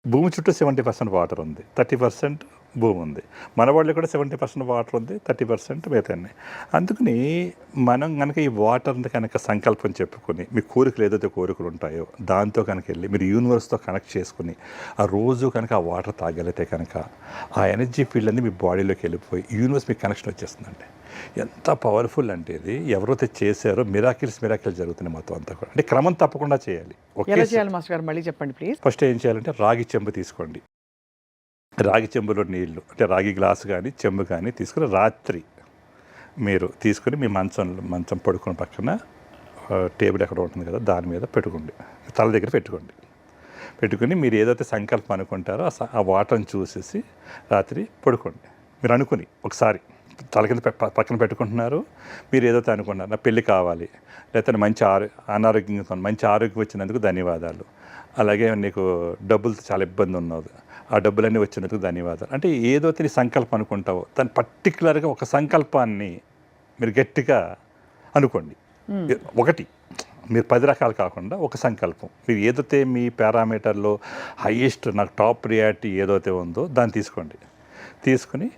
భూమి చుట్టూ 70% వాటర్ ఉంది, 30% భూమి ఉంది. మన బాడీలో కూడా 70% వాటర్ ఉంది, 30% మిగతాన్ని. అందుకని మనం కనుక ఈ వాటర్ని కనుక సంకల్పం చెప్పుకొని మీ కోరికలు ఏదైతే కోరికలు ఉంటాయో దాంతో కనుక వెళ్ళి మీరు యూనివర్స్తో కనెక్ట్ చేసుకుని ఆ రోజు కనుక ఆ వాటర్ తాగలిగితే కనుక ఆ ఎనర్జీ ఫీల్డ్ అనేది మీ బాడీలోకి వెళ్ళిపోయి యూనివర్స్ మీకు కనెక్షన్ వచ్చేస్తుందండి. ఎంత పవర్ఫుల్ అంటే ఇది ఎవరైతే చేశారో మిరాకిల్స్ జరుగుతున్నాయి మొత్తం అంతా కూడా. అంటే క్రమం తప్పకుండా చేయాలి. ఎలా చేయాలి మాస్టర్ గారు, మళ్ళీ చెప్పండి ప్లీజ్. ఫస్ట్ ఏం చేయాలంటే రాగి చెంబు తీసుకోండి. రాగి చెంబులో నీళ్లు, అంటే రాగి గ్లాసు కానీ చెంబు కానీ తీసుకుని రాత్రి మీరు తీసుకుని మీ మంచం పడుకుని పక్కన టేబుల్ ఎక్కడ ఉంటుంది కదా దాని మీద పెట్టుకోండి, తల దగ్గర పెట్టుకుని మీరు ఏదైతే సంకల్పం అనుకుంటారో ఆ వాటర్ని చూసేసి రాత్రి పడుకోండి. మీరు అనుకుని ఒకసారి తల కింద పక్కన పెట్టుకుంటున్నారు, మీరు ఏదైతే అనుకున్నారు, నా పెళ్ళి కావాలి, లేకపోతే మంచి ఆరోగ్యం వచ్చినందుకు ధన్యవాదాలు, అలాగే నీకు డబ్బులతో చాలా ఇబ్బంది ఉన్నది, ఆ డబ్బులన్నీ వచ్చినందుకు ధన్యవాదాలు, అంటే ఏదైతే నీ సంకల్పం అనుకుంటావో దాన్ని పర్టికులర్గా ఒక సంకల్పాన్ని మీరు గట్టిగా అనుకోండి. ఒకటి మీరు 10 రకాలు కాకుండా ఒక సంకల్పం, మీరు ఏదైతే మీ పారామీటర్లో హైయెస్ట్ నాకు టాప్ ప్రియారిటీ ఏదైతే ఉందో దాన్ని తీసుకుని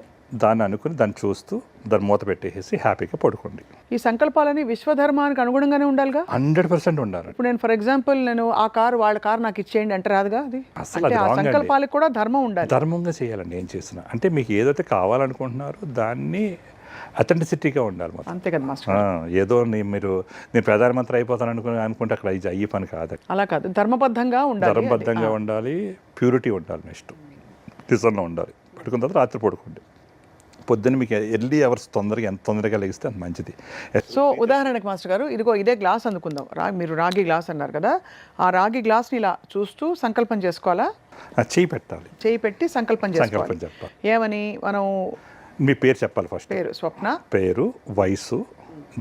దాన్ని అనుకుని దాన్ని చూస్తూ దాన్ని మూత పెట్టేసి హ్యాపీగా పడుకోండి. ఈ సంకల్పాలని విశ్వధర్మానికి అనుగుణంగానే ఉండాలిగా. 100% ఉండాలి. ఇప్పుడు నేను ఫర్ ఎగ్జాంపుల్ నేను ఆ కారు వాళ్ళ కారు నాకు ఇచ్చేయండి అంటే రాదుగా అది. అసలు అంటే అది ఆ wrong అండి. సంకల్పాలకు కూడా ధర్మం ఉండాలి. ధర్మంగా చేయాలండి ఏం చేసినా. అంటే మీకు ఏదైతే కావాలనుకుంటున్నారో దాన్ని అథెంటిసిటీగా ఉండాలి మొత్తం. అంతే కదా మాస్టర్. ఏదో నేను ప్రధానమంత్రి అయిపోతాను అనుకుంటే అక్కడ అయ్యే పని కాదు. అలా కాదు, ధర్మబద్ధంగా ఉండాలి. ధర్మబద్ధంగా ఉండాలి, ప్యూరిటీ ఉండాలి, నెక్స్ట్ డిజైన్లో ఉండాలి. పడుకున్న తర్వాత రాత్రి పడుకోండి. పొద్దున్న మీకు ఎర్లీ అవర్స్ ఎంత తొందరగా లెగిస్తే అంత మంచిది. సో ఉదాహరణకి మాస్టర్ గారు, ఇదిగో ఇదే గ్లాస్ అందుకుందాం. మీరు రాగి గ్లాస్ అన్నారు కదా, ఆ రాగి గ్లాస్ని ఇలా చూస్తూ సంకల్పం చేసుకోవాలా? చేయి పెట్టాలి. చేయి పెట్టి సంకల్పం చేసుకోవాలి. చెప్పాలి. ఏమని? మనం మీ పేరు చెప్పాలి ఫస్ట్. పేరు స్వప్న, పేరు, వయసు,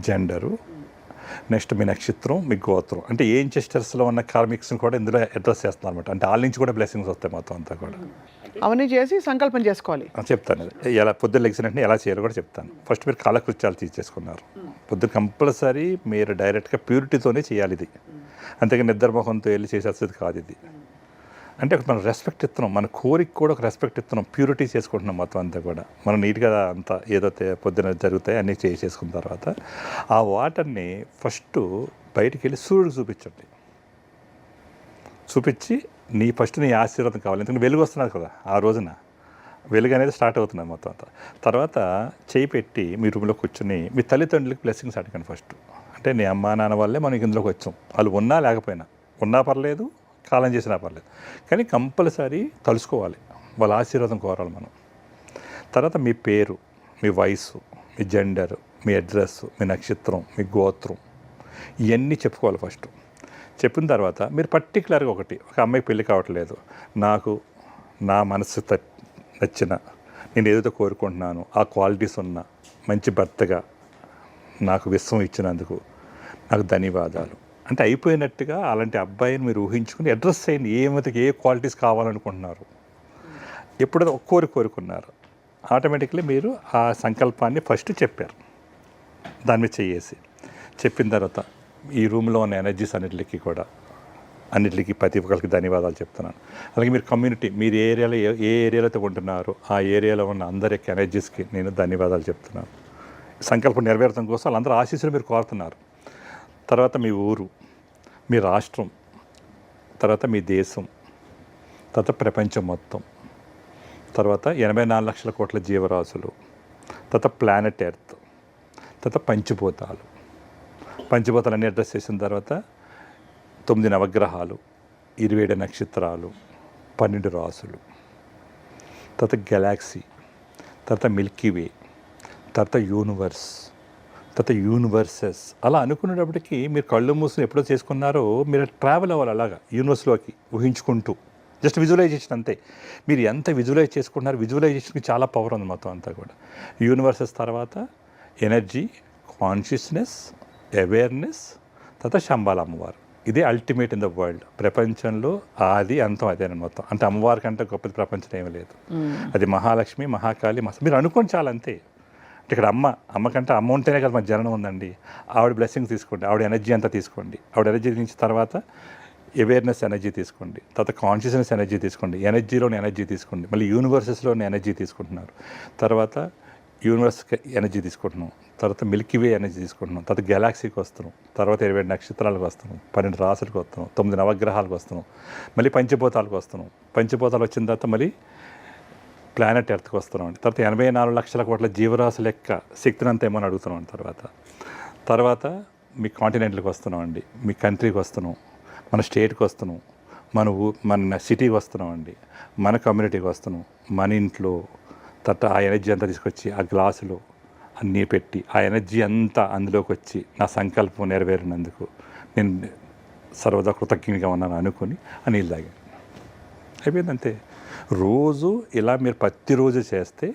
జెండరు, నెక్స్ట్ మీ నక్షత్రం, మీ గోత్రం. అంటే ఏ ఇంచెస్టర్స్లో ఉన్న కార్మిక్స్ని కూడా ఇందులో అడ్రస్ చేస్తున్నారు అనమాట. అంటే వాళ్ళ నుంచి కూడా బ్లెస్సింగ్స్ వస్తాయి మొత్తం అంతా కూడా. అవన్నీ చేసి సంకల్పం చేసుకోవాలి. చెప్తాను ఎలా పొద్దున్న లెగిసినట్టు ఎలా చేయాలో కూడా చెప్తాను. ఫస్ట్ మీరు కాలకృత్యాలు తీసేసుకున్నారు. పొద్దున్న కంపల్సరీ మీరు డైరెక్ట్గా ప్యూరిటీతోనే చేయాలి ఇది. అంతేగా నిద్రమోహంతో వెళ్ళి చేసేది కాదు ఇది. అంటే మనం రెస్పెక్ట్ ఇస్తున్నాం, మన కోరిక కూడా ఒక రెస్పెక్ట్ ఇస్తున్నాం, ప్యూరిటీ చేసుకుంటున్నాం మొత్తం అంతా కూడా. మనం నీట్గా అంతా ఏదైతే పొద్దున జరుగుతాయి అన్నీ చేసుకున్న తర్వాత ఆ వాటర్ని ఫస్ట్ బయటికి వెళ్ళి సూర్యుడికి చూపించండి. చూపించి ఫస్ట్ నీ ఆశీర్వాదం కావాలి. ఎందుకంటే వెలుగు వస్తున్నది కదా ఆ రోజున, వెలుగు అనేది స్టార్ట్ అవుతున్నది మొత్తం అంతా. తర్వాత చేయి పెట్టి మీ రూమ్లో కూర్చొని మీ తల్లిదండ్రులకి బ్లెస్సింగ్స్ అడగండి ఫస్ట్. అంటే నీ అమ్మా నాన్న వల్లే మనకి ఇందులోకి వచ్చాం. వాళ్ళు ఉన్నా లేకపోయినా, ఉన్నా పర్లేదు, కాలం చేసినా పర్లేదు, కానీ కంపల్సరీ తలుసుకోవాలి, వాళ్ళ ఆశీర్వాదం కోరాలి మనం. తర్వాత మీ పేరు, మీ వయసు, మీ జెండర్, మీ అడ్రస్, మీ నక్షత్రం, మీ గోత్రం, ఇవన్నీ చెప్పుకోవాలి ఫస్ట్. చెప్పిన తర్వాత మీరు పర్టికులర్గా ఒక అమ్మాయికి పెళ్ళి కావట్లేదు, నాకు నా మనసు నచ్చిన నేను ఏదైతే కోరుకుంటున్నాను ఆ క్వాలిటీస్ ఉన్న మంచి భర్తగా నాకు విశ్వం ఇచ్చినందుకు నాకు ధన్యవాదాలు అంటే అయిపోయినట్టుగా అలాంటి అబ్బాయిని మీరు ఊహించుకుని అడ్రస్ చేయండి. ఏ క్వాలిటీస్ కావాలనుకుంటున్నారు, ఎప్పుడైతే కోరుకున్నారు ఆటోమేటిక్లీ మీరు ఆ సంకల్పాన్ని ఫస్ట్ చెప్పారు. దాని మీద చేసి చెప్పిన తర్వాత ఈ రూమ్లో ఉన్న ఎనర్జీస్ అన్నిటికీ ప్రతి ఒక్కరికి ధన్యవాదాలు చెప్తున్నాను. అలాగే మీరు కమ్యూనిటీ, మీరు ఏ ఏరియాలో అయితే ఉంటున్నారో ఆ ఏరియాలో ఉన్న అందరి ఎనర్జీస్కి నేను ధన్యవాదాలు చెప్తున్నాను. సంకల్పం నెరవేరడం కోసం వాళ్ళందరూ ఆశీస్సులు మీరు కోరుతున్నారు. తర్వాత మీ ఊరు, మీ రాష్ట్రం, తర్వాత మీ దేశం, తర్వాత ప్రపంచం మొత్తం, తర్వాత 84 లక్షల కోట్ల జీవరాశులు, తర్వాత ప్లానెట్ ఎర్త్, తర్వాత పంచభూతాలన్నీ అడ్రస్ చేసిన తర్వాత 9 నవగ్రహాలు, 27 నక్షత్రాలు, 12 రాసులు, తర్వాత గెలాక్సీ, తర్వాత మిల్కీవే, తర్వాత యూనివర్స్, తర్వాత యూనివర్సెస్. అలా అనుకునేటప్పటికీ మీరు కళ్ళు మూసుకుని ఎప్పుడో చేసుకున్నారో మీరు ట్రావెల్ అవ్వాలి అలాగా యూనివర్స్లోకి ఊహించుకుంటూ. జస్ట్ విజువలైజేషన్ అంతే. మీరు ఎంత విజువలైజ్ చేసుకుంటున్నారు, విజువలైజేషన్కి చాలా పవర్ ఉంది మొత్తం అంతా కూడా. యూనివర్సెస్ తర్వాత ఎనర్జీ, కాన్షియస్నెస్, అవేర్నెస్, తర్వాత శంబాల అమ్మవారు. ఇదే అల్టిమేట్ ఇన్ ద వరల్డ్. ప్రపంచంలో ఆది అంతం అదేనని మొత్తం. అంటే అమ్మవారి కంటే గొప్పది ప్రపంచం ఏమీ లేదు. అది మహాలక్ష్మి, మహాకాళి, మీరు అనుకోండి చాలా అంతే. అంటే ఇక్కడ అమ్మ కంటే అమ్మ ఉంటేనే కదా మన జననం ఉందండి. ఆవిడ బ్లెస్సింగ్స్ తీసుకోండి, ఆవిడ ఎనర్జీ అంతా తీసుకోండి. ఆవిడ ఎనర్జీ నుంచి తర్వాత అవేర్నెస్ ఎనర్జీ తీసుకోండి, తర్వాత కాన్షియస్నెస్ ఎనర్జీ తీసుకోండి, ఎనర్జీలోని ఎనర్జీ తీసుకోండి, మళ్ళీ యూనివర్సెస్లోని ఎనర్జీ తీసుకుంటున్నారు, తర్వాత యూనివర్స్ ఎనర్జీ తీసుకుంటున్నాం, తర్వాత మిల్కీవే ఎనర్జీ తీసుకుంటున్నాం, తర్వాత గెలాక్సీకి వస్తున్నాం, తర్వాత 27 నక్షత్రాలకు వస్తున్నాం, 12 రాసులకు వస్తున్నాం, 9 నవగ్రహాలకు వస్తున్నాం, మళ్ళీ పంచభూతాలకు వస్తున్నాం. పంచభూతాలు వచ్చిన తర్వాత మళ్ళీ ప్లానెట్ ఎర్త్కి వస్తున్నాం అండి. తర్వాత 84 లక్షల కోట్ల జీవరాశుల యొక్క శక్తిని అంతా ఏమని అడుగుతున్నాం అండి. తర్వాత మీ కాంటినెంట్కి వస్తున్నాం అండి, మీ కంట్రీకి వస్తున్నాం, మన స్టేట్కి వస్తున్నాం, మన సిటీకి వస్తున్నాం అండి, మన కమ్యూనిటీకి వస్తున్నాం, మన ఇంట్లో. తర్వాత ఆ ఎనర్జీ అంతా తీసుకొచ్చి ఆ గ్లాసులో అన్నీ పెట్టి ఆ ఎనర్జీ అంతా అందులోకి వచ్చి నా సంకల్పం నెరవేరినందుకు నేను సర్వదా కృతజ్ఞంగా ఉన్నాను అనుకుని ఆ నీళ్ళు తాగాను. అయిపోయింది అంతే. రోజు ఇలా మీరు ప్రతిరోజు చేస్తే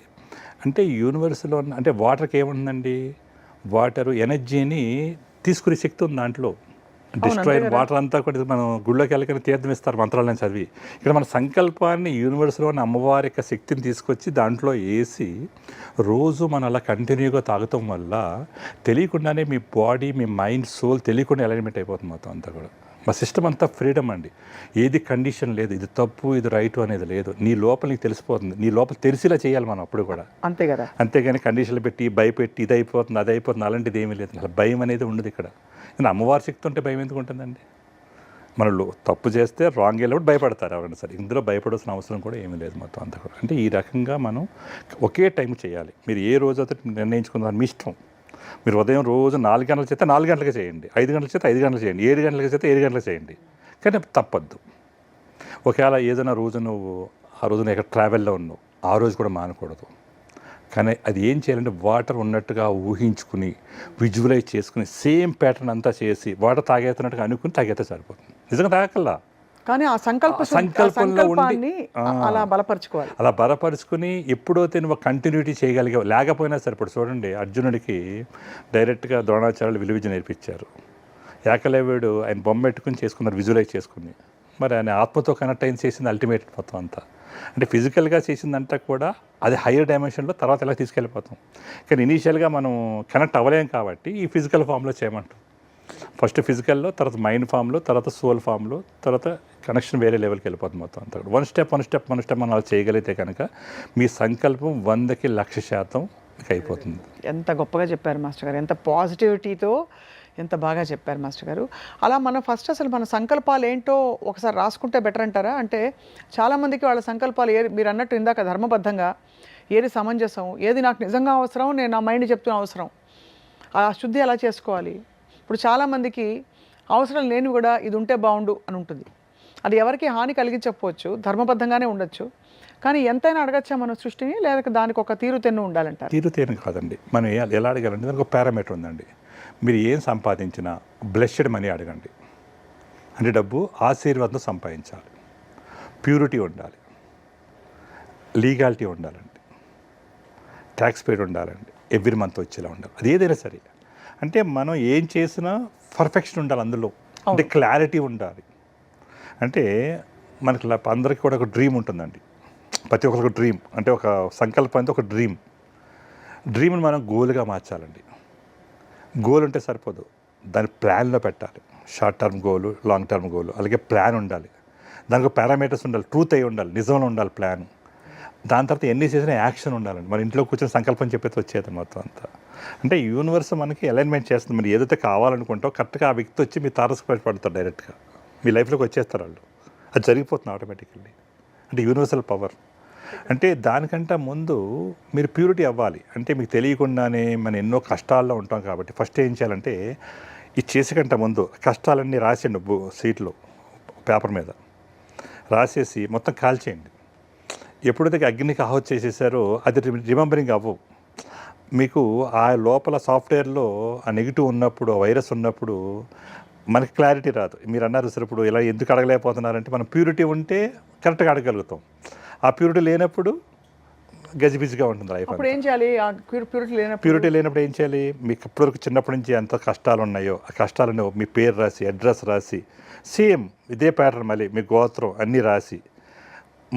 అంటే యూనివర్స్లో ఉన్న అంటే వాటర్కి ఏముందండి, వాటరు ఎనర్జీని తీసుకునే శక్తి ఉంది దాంట్లో. డిస్ట్రాయిడ్ వాటర్ అంతా కూడా మనం గుళ్ళోకి వెళ్ళకని తీర్థం ఇస్తారు మంత్రాలను చదివి. ఇక్కడ మన సంకల్పాన్ని యూనివర్స్లో ఉన్న అమ్మవారి యొక్క శక్తిని తీసుకొచ్చి దాంట్లో వేసి రోజు మనం అలా కంటిన్యూగా తాగటం వల్ల తెలియకుండానే మీ బాడీ, మీ మైండ్, సోల్ తెలియకుండా అలైన్మెంట్ అయిపోతుంది మొత్తం అంతా కూడా. మా సిస్టమ్ అంతా ఫ్రీడమ్ అండి. ఏది కండిషన్ లేదు, ఇది తప్పు ఇది రైట్ అనేది లేదు. నీ లోపల నీకు తెలిసిపోతుంది, నీ లోపల తెలిసేలా చేయాలి మనం అప్పుడు కూడా. అంతే కదా. అంతేగాని కండిషన్లు పెట్టి భయపెట్టి ఇది అయిపోతుంది అది అయిపోతుంది అలాంటిది ఏమీ లేదు. అసలు భయం అనేది ఉండదు ఇక్కడ. అమ్మవారి శక్తి ఉంటే భయం ఎందుకు ఉంటుందండి? మనలో తప్పు చేస్తే రాంగ్ వెళ్ళినప్పుడు భయపడతారు ఎవరైనా సరే. ఇందులో భయపడాల్సిన అవసరం కూడా ఏమీ లేదు మొత్తం అంతా కూడా. అంటే ఈ రకంగా మనం ఒకే టైం చేయాలి. మీరు ఏ రోజు అయితే నిర్ణయించుకున్నారు మీ ఇష్టం. మీరు ఉదయం రోజు 4 గంటల చేస్తే 4 గంటలకు చేయండి, 5 గంటల చేస్తే 5 గంటలకు చేయండి, 7 గంటలకు చేస్తే 7 గంటలకు చేయండి. కానీ తప్పద్దు. ఒకవేళ ఏదైనా రోజు నువ్వు ఆ రోజున ఎక్కడ ట్రావెల్లో ఉన్నావు, ఆ రోజు కూడా మానకూడదు. కానీ అది ఏం చేయాలంటే వాటర్ ఉన్నట్టుగా ఊహించుకుని విజువలైజ్ చేసుకుని సేమ్ ప్యాటర్న్ అంతా చేసి వాటర్ తాగేస్తున్నట్టుగా అనుకుని తాగేస్తే సరిపోతుంది. నిజంగా తాగకల్లా, కానీ ఆ సంకల్పాన్ని అలా బలపరుచుకోవాలి. అలా బలపరుచుకుని ఎప్పుడైతే నువ్వు కంటిన్యూటీ చేయగలిగావు, లేకపోయినా సరిపడు. చూడండి, అర్జునుడికి డైరెక్ట్గా ద్రోణాచార్యులు విలువిద్య నేర్పించారు. ఏకలవ్యుడు ఆయన బొమ్మ పెట్టుకుని చేసుకున్నారు, విజువలైజ్ చేసుకుని. మరి ఆయన ఆత్మతో కనెక్ట్ అయింది, చేసింది అల్టిమేట్ మొత్తం అంతా. అంటే ఫిజికల్గా చేసిందంతా కూడా అది హయ్యర్ డైమెన్షన్లో తర్వాత ఎలా తీసుకెళ్ళిపోతాం. కానీ ఇనీషియల్గా మనం కనెక్ట్ అవ్వలేం కాబట్టి ఈ ఫిజికల్ ఫామ్లో చేయమంటాం. ఫస్ట్ ఫిజికల్లో, తర్వాత మైండ్ ఫామ్లో, తర్వాత సోల్ ఫామ్లో, తర్వాత కనెక్షన్ వేరే లెవెల్కి వెళ్ళిపోతుంది మొత్తం అంతా. వన్ స్టెప్ మనం అలా చేయగలిగితే కనుక మీ సంకల్పం 100కి 1,00,000% మీకు అయిపోతుంది. ఎంత గొప్పగా చెప్పారు మాస్టర్ గారు, ఎంత పాజిటివిటీతో ఎంత బాగా చెప్పారు మాస్టర్ గారు. అలా మనం ఫస్ట్ అసలు మన సంకల్పాలు ఏంటో ఒకసారి రాసుకుంటే బెటర్ అంటారా? అంటే చాలామందికి వాళ్ళ సంకల్పాలు మీరు అన్నట్టు ఇందాక ధర్మబద్ధంగా ఏది సమంజసం, ఏది నాకు నిజంగా అవసరం, నేను నా మైండ్ చెప్తున్న అవసరం, ఆ శుద్ధి ఎలా చేసుకోవాలి. ఇప్పుడు చాలామందికి అవసరం లేని కూడా ఇది ఉంటే బాగుండు అని ఉంటుంది. అది ఎవరికి హాని కలిగించకపోవచ్చు, ధర్మబద్ధంగానే ఉండొచ్చు. కానీ ఎంతైనా అడగచ్చా మనం సృష్టిని, లేక దానికి ఒక తీరుతెన్ను ఉండాలంటారు? తీరుతెన్ను కాదండి. మనం ఎలా అడగాలంటే దానికి ఒక పారామీటర్ ఉందండి. మీరు ఏం సంపాదించినా బ్లెస్డ్ మనీ అడగండి. అంటే డబ్బు ఆశీర్వాదంతో సంపాదించాలి, ప్యూరిటీ ఉండాలి, లీగాలిటీ ఉండాలండి, ట్యాక్స్ పేడ్ ఉండాలండి, ఎవ్రీ మంత్ వచ్చేలా ఉండాలి. అది ఏదైనా సరే. అంటే మనం ఏం చేసినా పర్ఫెక్షన్ ఉండాలి అందులో. అంటే క్లారిటీ ఉండాలి. అంటే మనకి అందరికీ కూడా ఒక డ్రీమ్ ఉంటుందండి. ప్రతి ఒక్కరికి డ్రీమ్ అంటే ఒక సంకల్పం అంటే ఒక డ్రీమ్ని మనం గోల్గా మార్చాలండి. గోల్ ఉంటే సరిపోదు, దాని ప్లాన్లో పెట్టాలి. షార్ట్ టర్మ్ గోలు, లాంగ్ టర్మ్ గోలు, అలాగే ప్లాన్ ఉండాలి. దానికి పారామీటర్స్ ఉండాలి, ట్రూత్ అయి ఉండాలి, నిజంలో ఉండాలి ప్లాన్. దాని తర్వాత ఎన్ని చేసినా యాక్షన్ ఉండాలండి. మన ఇంట్లో కూర్చొని సంకల్పం చెప్పేది వచ్చేది మొత్తం అంతా. అంటే యూనివర్స్ మనకి అలైన్మెంట్ చేస్తుంది. మీరు ఏదైతే కావాలనుకుంటారో కరెక్ట్గా ఆ వ్యక్తి వచ్చి మీ తారసపడతారు, డైరెక్ట్గా మీ లైఫ్లోకి వచ్చేస్తారు వాళ్ళు. అది జరిగిపోతుంది ఆటోమేటికల్లీ. అంటే యూనివర్సల్ పవర్. అంటే దానికంటే ముందు మీరు ప్యూరిటీ అవ్వాలి. అంటే మీకు తెలియకుండానే మనం ఎన్నో కష్టాల్లో ఉంటాం కాబట్టి ఫస్ట్ ఏం చేయాలంటే ఇది చేసేకంటే ముందు కష్టాలన్నీ రాసేయండి సీట్లో పేపర్ మీద రాసేసి మొత్తం కాల్చేయండి. ఎప్పుడైతే అగ్నికి ఆహుతి చేసేసారో అది రిమెంబరింగ్ అవ్వవు. మీకు ఆ లోపల సాఫ్ట్వేర్లో ఆ నెగిటివ్ ఉన్నప్పుడు, వైరస్ ఉన్నప్పుడు మనకి క్లారిటీ రాదు. మీరు అన్నారు సార్ ఇప్పుడు ఇలా ఎందుకు అడగలేకపోతున్నారంటే మనం ప్యూరిటీ ఉంటే కరెక్ట్గా అడగలుగుతాం. ఆ ప్యూరిటీ లేనప్పుడు గజిబిజిగా ఉంటుంది లైఫ్. అప్పుడు ఏం చేయాలి? ప్యూరిటీ లేనప్పుడు ఏం చేయాలి? మీకు ఇప్పటివరకు చిన్నప్పటి నుంచి ఎంత కష్టాలు ఉన్నాయో ఆ కష్టాలను మీ పేరు రాసి, అడ్రస్ రాసి, సేమ్ ఇదే ప్యాటర్న్ మళ్ళీ మీ గోత్రం అన్నీ రాసి,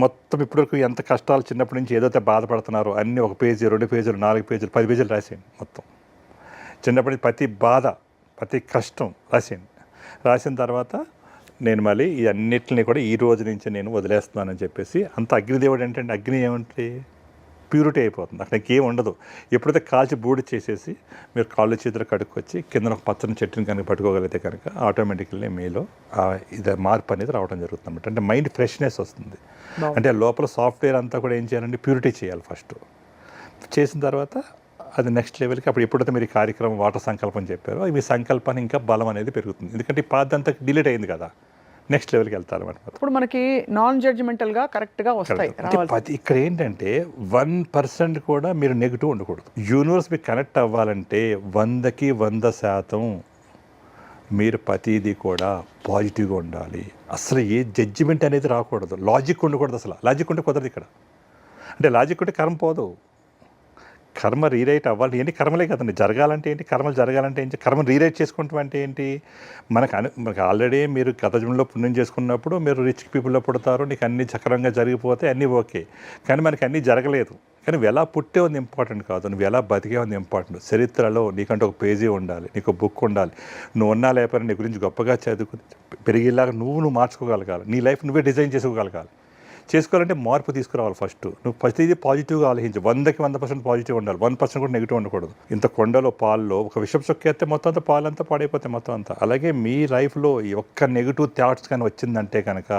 మొత్తం ఇప్పటివరకు ఎంత కష్టాలు చిన్నప్పటి నుంచి ఏదైతే బాధపడుతున్నారో అన్నీ 1 పేజీ, 2 పేజీలు, 4 పేజీలు, 10 పేజీలు రాసేయండి. మొత్తం చిన్నప్పటి నుంచి ప్రతి బాధ, ప్రతి కష్టం రాసేయండి. రాసిన తర్వాత నేను మళ్ళీ ఈ అన్నిటిని కూడా ఈ రోజు నుంచి నేను వదిలేస్తున్నానని చెప్పేసి అంత అగ్నిదేవుడు ఏంటంటే అగ్ని ఏమంటే ప్యూరిటీ అయిపోతుంది. అక్కడ ఇంకేం ఉండదు. ఎప్పుడైతే కాల్చి బూడి చేసేసి మీరు కాళ్ళు చేతులు కడుక్కొచ్చి కింద ఒక పచ్చని చెట్టుని కనుక పట్టుకోగలిగితే కనుక ఆటోమేటికల్లీ మీలో ఇది మార్పు అనేది రావడం జరుగుతుంది అన్నమాట. అంటే మైండ్ ఫ్రెష్నెస్ వస్తుంది. అంటే లోపల సాఫ్ట్వేర్ అంతా కూడా ఏం చేయాలంటే ప్యూరిటీ చేయాలి. ఫస్ట్ చేసిన తర్వాత అది నెక్స్ట్ లెవెల్కి అప్పుడు ఎప్పుడైతే మీరు ఈ కార్యక్రమం వాటర్ సంకల్పం చెప్పారో మీ సంకల్పాన్ని ఇంకా బలం అనేది పెరుగుతుంది. ఎందుకంటే ఈ పాత అంతా డిలీట్ అయింది కదా, నెక్స్ట్ లెవెల్కి వెళ్తారు అనమాట. ఇప్పుడు మనకి నాన్ జడ్జిమెంటల్గా కరెక్ట్గా వస్తాయి. ఇక్కడ ఏంటంటే 1% కూడా మీరు నెగిటివ్ ఉండకూడదు. యూనివర్స్ మీకు కనెక్ట్ అవ్వాలంటే 100కి 100% మీరు ప్రతిదీ కూడా పాజిటివ్గా ఉండాలి. అసలు ఏ జడ్జిమెంట్ అనేది రాకూడదు. లాజిక్ ఉండకూడదు. అసలు లాజిక్ ఉంటే కుదరదు ఇక్కడ. అంటే లాజిక్ ఉంటే కర్మ పోదు. కర్మ రీరైట్ అవ్వాలి. ఏంటి కర్మలే కదండి, జరగాలంటే ఏంటి, కర్మలు జరగాలంటే ఏంటి, కర్మను రీరైట్ చేసుకుంటాం అంటే ఏంటి, మనకు ఆల్రెడీ మీరు గత జన్మలో పుణ్యం చేసుకున్నప్పుడు మీరు రిచ్ పీపుల్లో పుడతారు, నీకు అన్నీ చక్రంగా జరిగిపోతే అన్నీ ఓకే. కానీ మనకి అన్నీ జరగలేదు కానీ నువ్వు ఎలా పుట్టే ఉంది ఇంపార్టెంట్ కాదు, నువ్వు ఎలా బతికే ఉంది ఇంపార్టెంట్. చరిత్రలో నీకంటే ఒక పేజీ ఉండాలి, నీకు బుక్ ఉండాలి, నువ్వు ఉన్నా లేకపోయినా నీ గురించి గొప్పగా చదువుకుని పెరిగేలాగా నువ్వు మార్చుకోగలగాలి, నీ లైఫ్ నువ్వే డిజైన్ చేసుకోగలగాలి. చేసుకోవాలంటే మార్పు తీసుకురావాలి. ఫస్ట్ నువ్వు ప్రతిదీ పాజిటివ్గా ఆలోచించు. 100% పాజిటివ్ ఉండాలి, 1% కూడా నెగిటివ్ ఉండకూడదు. ఇంత కొండలో పాల్లో ఒక విషం చొక్కేస్తే మొత్తం అంతా పాలంతా పాడైపోతాయి మొత్తం అంతా. అలాగే మీ లైఫ్లో ఈ ఒక్క నెగిటివ్ థాట్స్ కానీ వచ్చిందంటే కనుక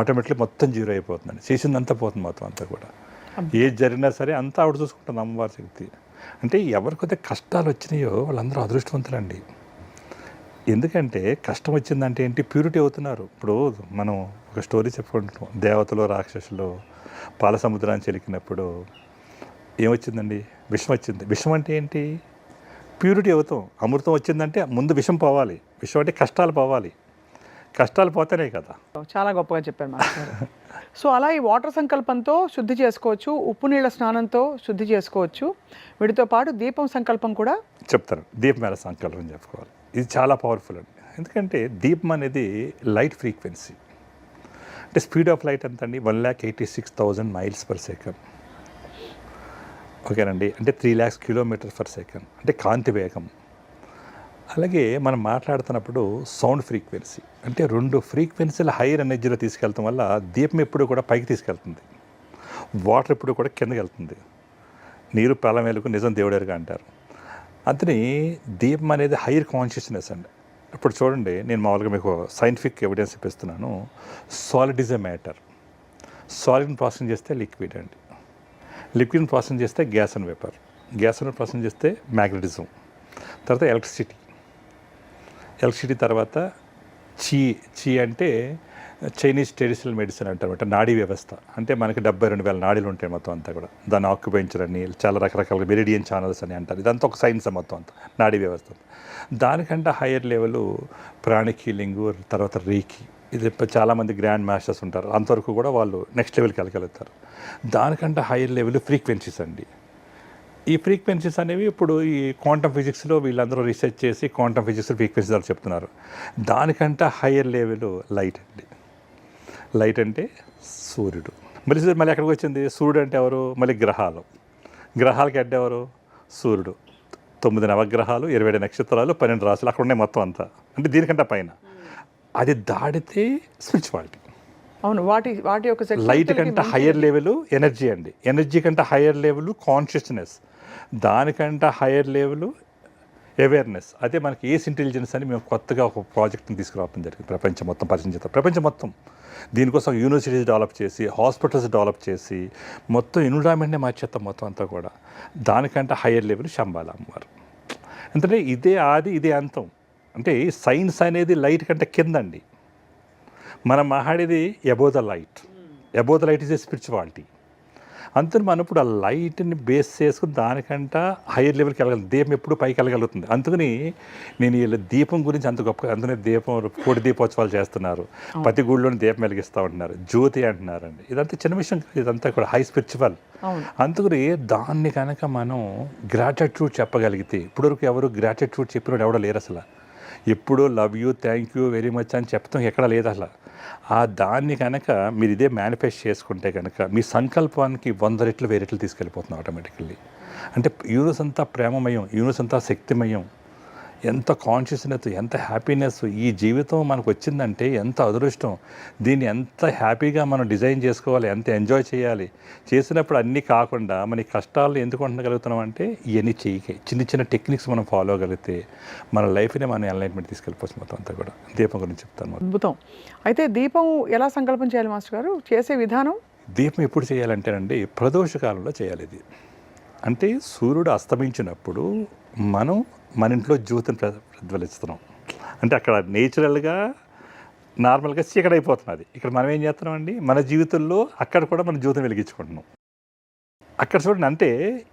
ఆటోమేటిక్లీ మొత్తం జీరో అయిపోతుందండి. చేసిందంతా పోతుంది మొత్తం అంతా కూడా. ఏది జరిగినా సరే అంతా ఆవిడ చూసుకుంటుంది అమ్మవారి శక్తి. అంటే ఎవరికైతే కష్టాలు వచ్చినాయో వాళ్ళందరూ అదృష్టవంతులండి. ఎందుకంటే కష్టం వచ్చిందంటే ఏంటి, ప్యూరిటీ అవుతున్నారు. ఇప్పుడు మనం ఒక స్టోరీ చెప్పుకుంటున్నాం, దేవతలు రాక్షసులు పాల సముద్రాన్ని చెలికినప్పుడు ఏమొచ్చిందండి, విషం వచ్చింది. విషం అంటే ఏంటి, ప్యూరిటీ అవుతాం. అమృతం వచ్చిందంటే ముందు విషం పోవాలి, విషం అంటే కష్టాలు పోవాలి, కష్టాలు పోతేనే కదా. చాలా గొప్పగా చెప్పారు మాస్టర్. సో అలా ఈ వాటర్ సంకల్పంతో శుద్ధి చేసుకోవచ్చు, ఉప్పు నీళ్ళ స్నానంతో శుద్ధి చేసుకోవచ్చు. వీటితో పాటు దీపం సంకల్పం కూడా చెప్తారు. దీపం ఎలా సంకల్పం చెప్పుకోవాలి, ఇది చాలా పవర్ఫుల్ అండి. ఎందుకంటే దీపం అనేది లైట్ ఫ్రీక్వెన్సీ. అంటే స్పీడ్ ఆఫ్ లైట్ ఎంత అండి, 1,86,000 మైల్స్ పర్ సెకండ్. ఓకేనండి, అంటే 3 lakhs కిలోమీటర్స్ పర్ సెకండ్, అంటే కాంతి వేగం. అలాగే మనం మాట్లాడుతున్నప్పుడు సౌండ్ ఫ్రీక్వెన్సీ, అంటే 2 ఫ్రీక్వెన్సీలు హైయర్ ఎనర్జీలో తీసుకెళ్తాం వల్ల దీపం ఎప్పుడు కూడా పైకి తీసుకెళ్తుంది, వాటర్ ఎప్పుడు కూడా కిందకి వెళ్తుంది. నీరు ప్రాలం వెలుగు నిజం దేవుడేరుగా అంటారు. అందుని దీపం అనేది హైయర్ కాన్షియస్నెస్ అండి. ఇప్పుడు చూడండి, నేను మామూలుగా మీకు సైంటిఫిక్ ఎవిడెన్స్ ఇప్పిస్తున్నాను. Solid is a matter. సాలిడ్ని ప్రాసెస్ చేస్తే లిక్విడ్ అండి, లిక్విడ్ని ప్రాసెస్ చేస్తే గ్యాస్ అండ్ వేపర్, గ్యాస్ని ప్రాసెస్ చేస్తే మ్యాగ్నెటిజం, తర్వాత ఎలక్ట్రిసిటీ తర్వాత చీ అంటే చైనీస్ ట్రెడిషనల్ మెడిసిన్ అంటారు, అంటే నాడీ వ్యవస్థ. అంటే మనకి 72,000 నాడీలు ఉంటాయి మొత్తం అంతా కూడా. దాన్ని ఆక్యుపెంచర్ అని చాలా రకరకాల మెరిడియన్ ఛానల్స్ అని అంటారు. ఇదంతా ఒక సైన్స్ మొత్తం అంతా, నాడీ వ్యవస్థ. దానికంటే హైయర్ లెవెల్ ప్రాణిక్ హీలింగు, తర్వాత రీకి. ఇది చాలామంది గ్రాండ్ మాస్టర్స్ ఉంటారు, అంతవరకు కూడా వాళ్ళు నెక్స్ట్ లెవెల్కి వెళ్ళగలుగుతారు. దానికంటే హైయర్ లెవెల్ ఫ్రీక్వెన్సీస్ అండి. ఈ ఫ్రీక్వెన్సీస్ అనేవి ఇప్పుడు ఈ క్వాంటమ్ ఫిజిక్స్లో వీళ్ళందరూ రీసెర్చ్ చేసి క్వాంటమ్ ఫిజిక్స్ ఫ్రీక్వెన్సీ ద్వారా చెప్తున్నారు. దానికంటే హయ్యర్ లెవెల్ లైట్ అండి. లైట్ అంటే సూర్యుడు. మళ్ళీ ఎక్కడికి వచ్చింది, సూర్యుడు అంటే ఎవరు, మళ్ళీ గ్రహాలకి అడ్డు ఎవరు, సూర్యుడు. 9 నవగ్రహాలు, 27 నక్షత్రాలు, 12 రాశులు అక్కడ ఉన్నాయి మొత్తం అంతా. అంటే దీనికంటే పైన అది దాడితే స్పిరిచువాలిటీ. అవును, వాటి యొక్క లైట్ కంటే హయ్యర్ లెవెల్ ఎనర్జీ అండి, ఎనర్జీ కంటే హయ్యర్ లెవెల్ కాన్షియస్నెస్, దానికంటే హయ్యర్ లెవెల్ అవేర్నెస్. అదే మనకి ఏస్ ఇంటెలిజెన్స్ అని మేము కొత్తగా ఒక ప్రాజెక్ట్ని తీసుకురావడం జరిగింది. ప్రపంచం మొత్తం పరిచయం చేస్తాం, ప్రపంచం మొత్తం. దీనికోసం యూనివర్సిటీస్ డెవలప్ చేసి, హాస్పిటల్స్ డెవలప్ చేసి, మొత్తం ఎన్విరాన్మెంట్నే మార్చేస్తాం మొత్తం అంతా కూడా. దానికంటే హయ్యర్ లెవెల్ శంబాల అమ్మవారు. ఎందుకంటే ఇదే ఆది, ఇదే అంతం. అంటే సైన్స్ అనేది లైట్ కంటే కిందండి, మనం మాట్లాడేది above the light is a spirituality. అందుకని మనం ఇప్పుడు ఆ లైట్ని బేస్ చేసుకుని దానికంటే హైయర్ లెవెల్కి వెళ్ళగలుగుతుంది. దీపం ఎప్పుడు పైకి వెళ్ళగలుగుతుంది. అందుకని నేను వీళ్ళ దీపం గురించి అంత గొప్పగా, అందుకనే దీపం కోటి దీపోత్సవాలు చేస్తున్నారు, ప్రతి గుడిలోని దీపం వెలిగిస్తూ ఉంటున్నారు, జ్యోతి అంటున్నారండి. ఇదంతా చిన్న విషయం, ఇదంతా కూడా హై స్పిరిచువల్. అందుకని దాన్ని కనుక మనం గ్రాటిట్యూడ్ చెప్పగలిగితే, ఇప్పటివరకు ఎవరు గ్రాటిట్యూడ్ చెప్పినోడు ఎవడో లేరు అసలు. ఎప్పుడూ love you, thank you very much అని చెప్తాం ఎక్కడ లేదు అసలు. దాన్ని కనుక మీరు ఇదే మేనిఫెస్ట్ చేసుకుంటే కనుక మీ సంకల్పానికి 100 రెట్లు 1000 రెట్లు తీసుకెళ్ళిపోతున్నాం ఆటోమేటికల్లీ. అంటే యూనివర్స్ అంతా ప్రేమమయం, యూనివర్స్ అంతా శక్తిమయం. ఎంత కాన్షియస్నెస్, ఎంత హ్యాపీనెస్. ఈ జీవితం మనకు వచ్చిందంటే ఎంత అదృష్టం. దీన్ని ఎంత హ్యాపీగా మనం డిజైన్ చేసుకోవాలి, ఎంత ఎంజాయ్ చేయాలి. చేసినప్పుడు అన్నీ కాకుండా మన కష్టాలు ఎందుకు ఉండగలుగుతున్నాం అంటే ఇవన్నీ చేయకే చిన్న చిన్న టెక్నిక్స్ మనం ఫాలో అవ్వగలిగితే మన లైఫ్ని మనం ఎన్లైట్మెంట్ తీసుకెళ్ళిపోవచ్చు మొత్తం అంతా కూడా. దీపం గురించి చెప్తాను. అద్భుతం. అయితే దీపం ఎలా సంకల్పం చేయాలి మాస్టర్ గారు, చేసే విధానం? దీపం ఎప్పుడు చేయాలంటేనండి, ప్రదోష కాలంలో చేయాలి ఇది. అంటే సూర్యుడు అస్తమించినప్పుడు మనం మన ఇంట్లో జ్యోతిని ప్రజ్వలిస్తున్నాం. అంటే అక్కడ నేచురల్గా నార్మల్గా చీకటి అయిపోతున్నది. ఇక్కడ మనం ఏం చేస్తున్నామండి, మన జీవితంలో అక్కడ కూడా మనం జ్యోతిని వెలిగించుకుంటున్నాం. అక్కడ చూడండి, అంటే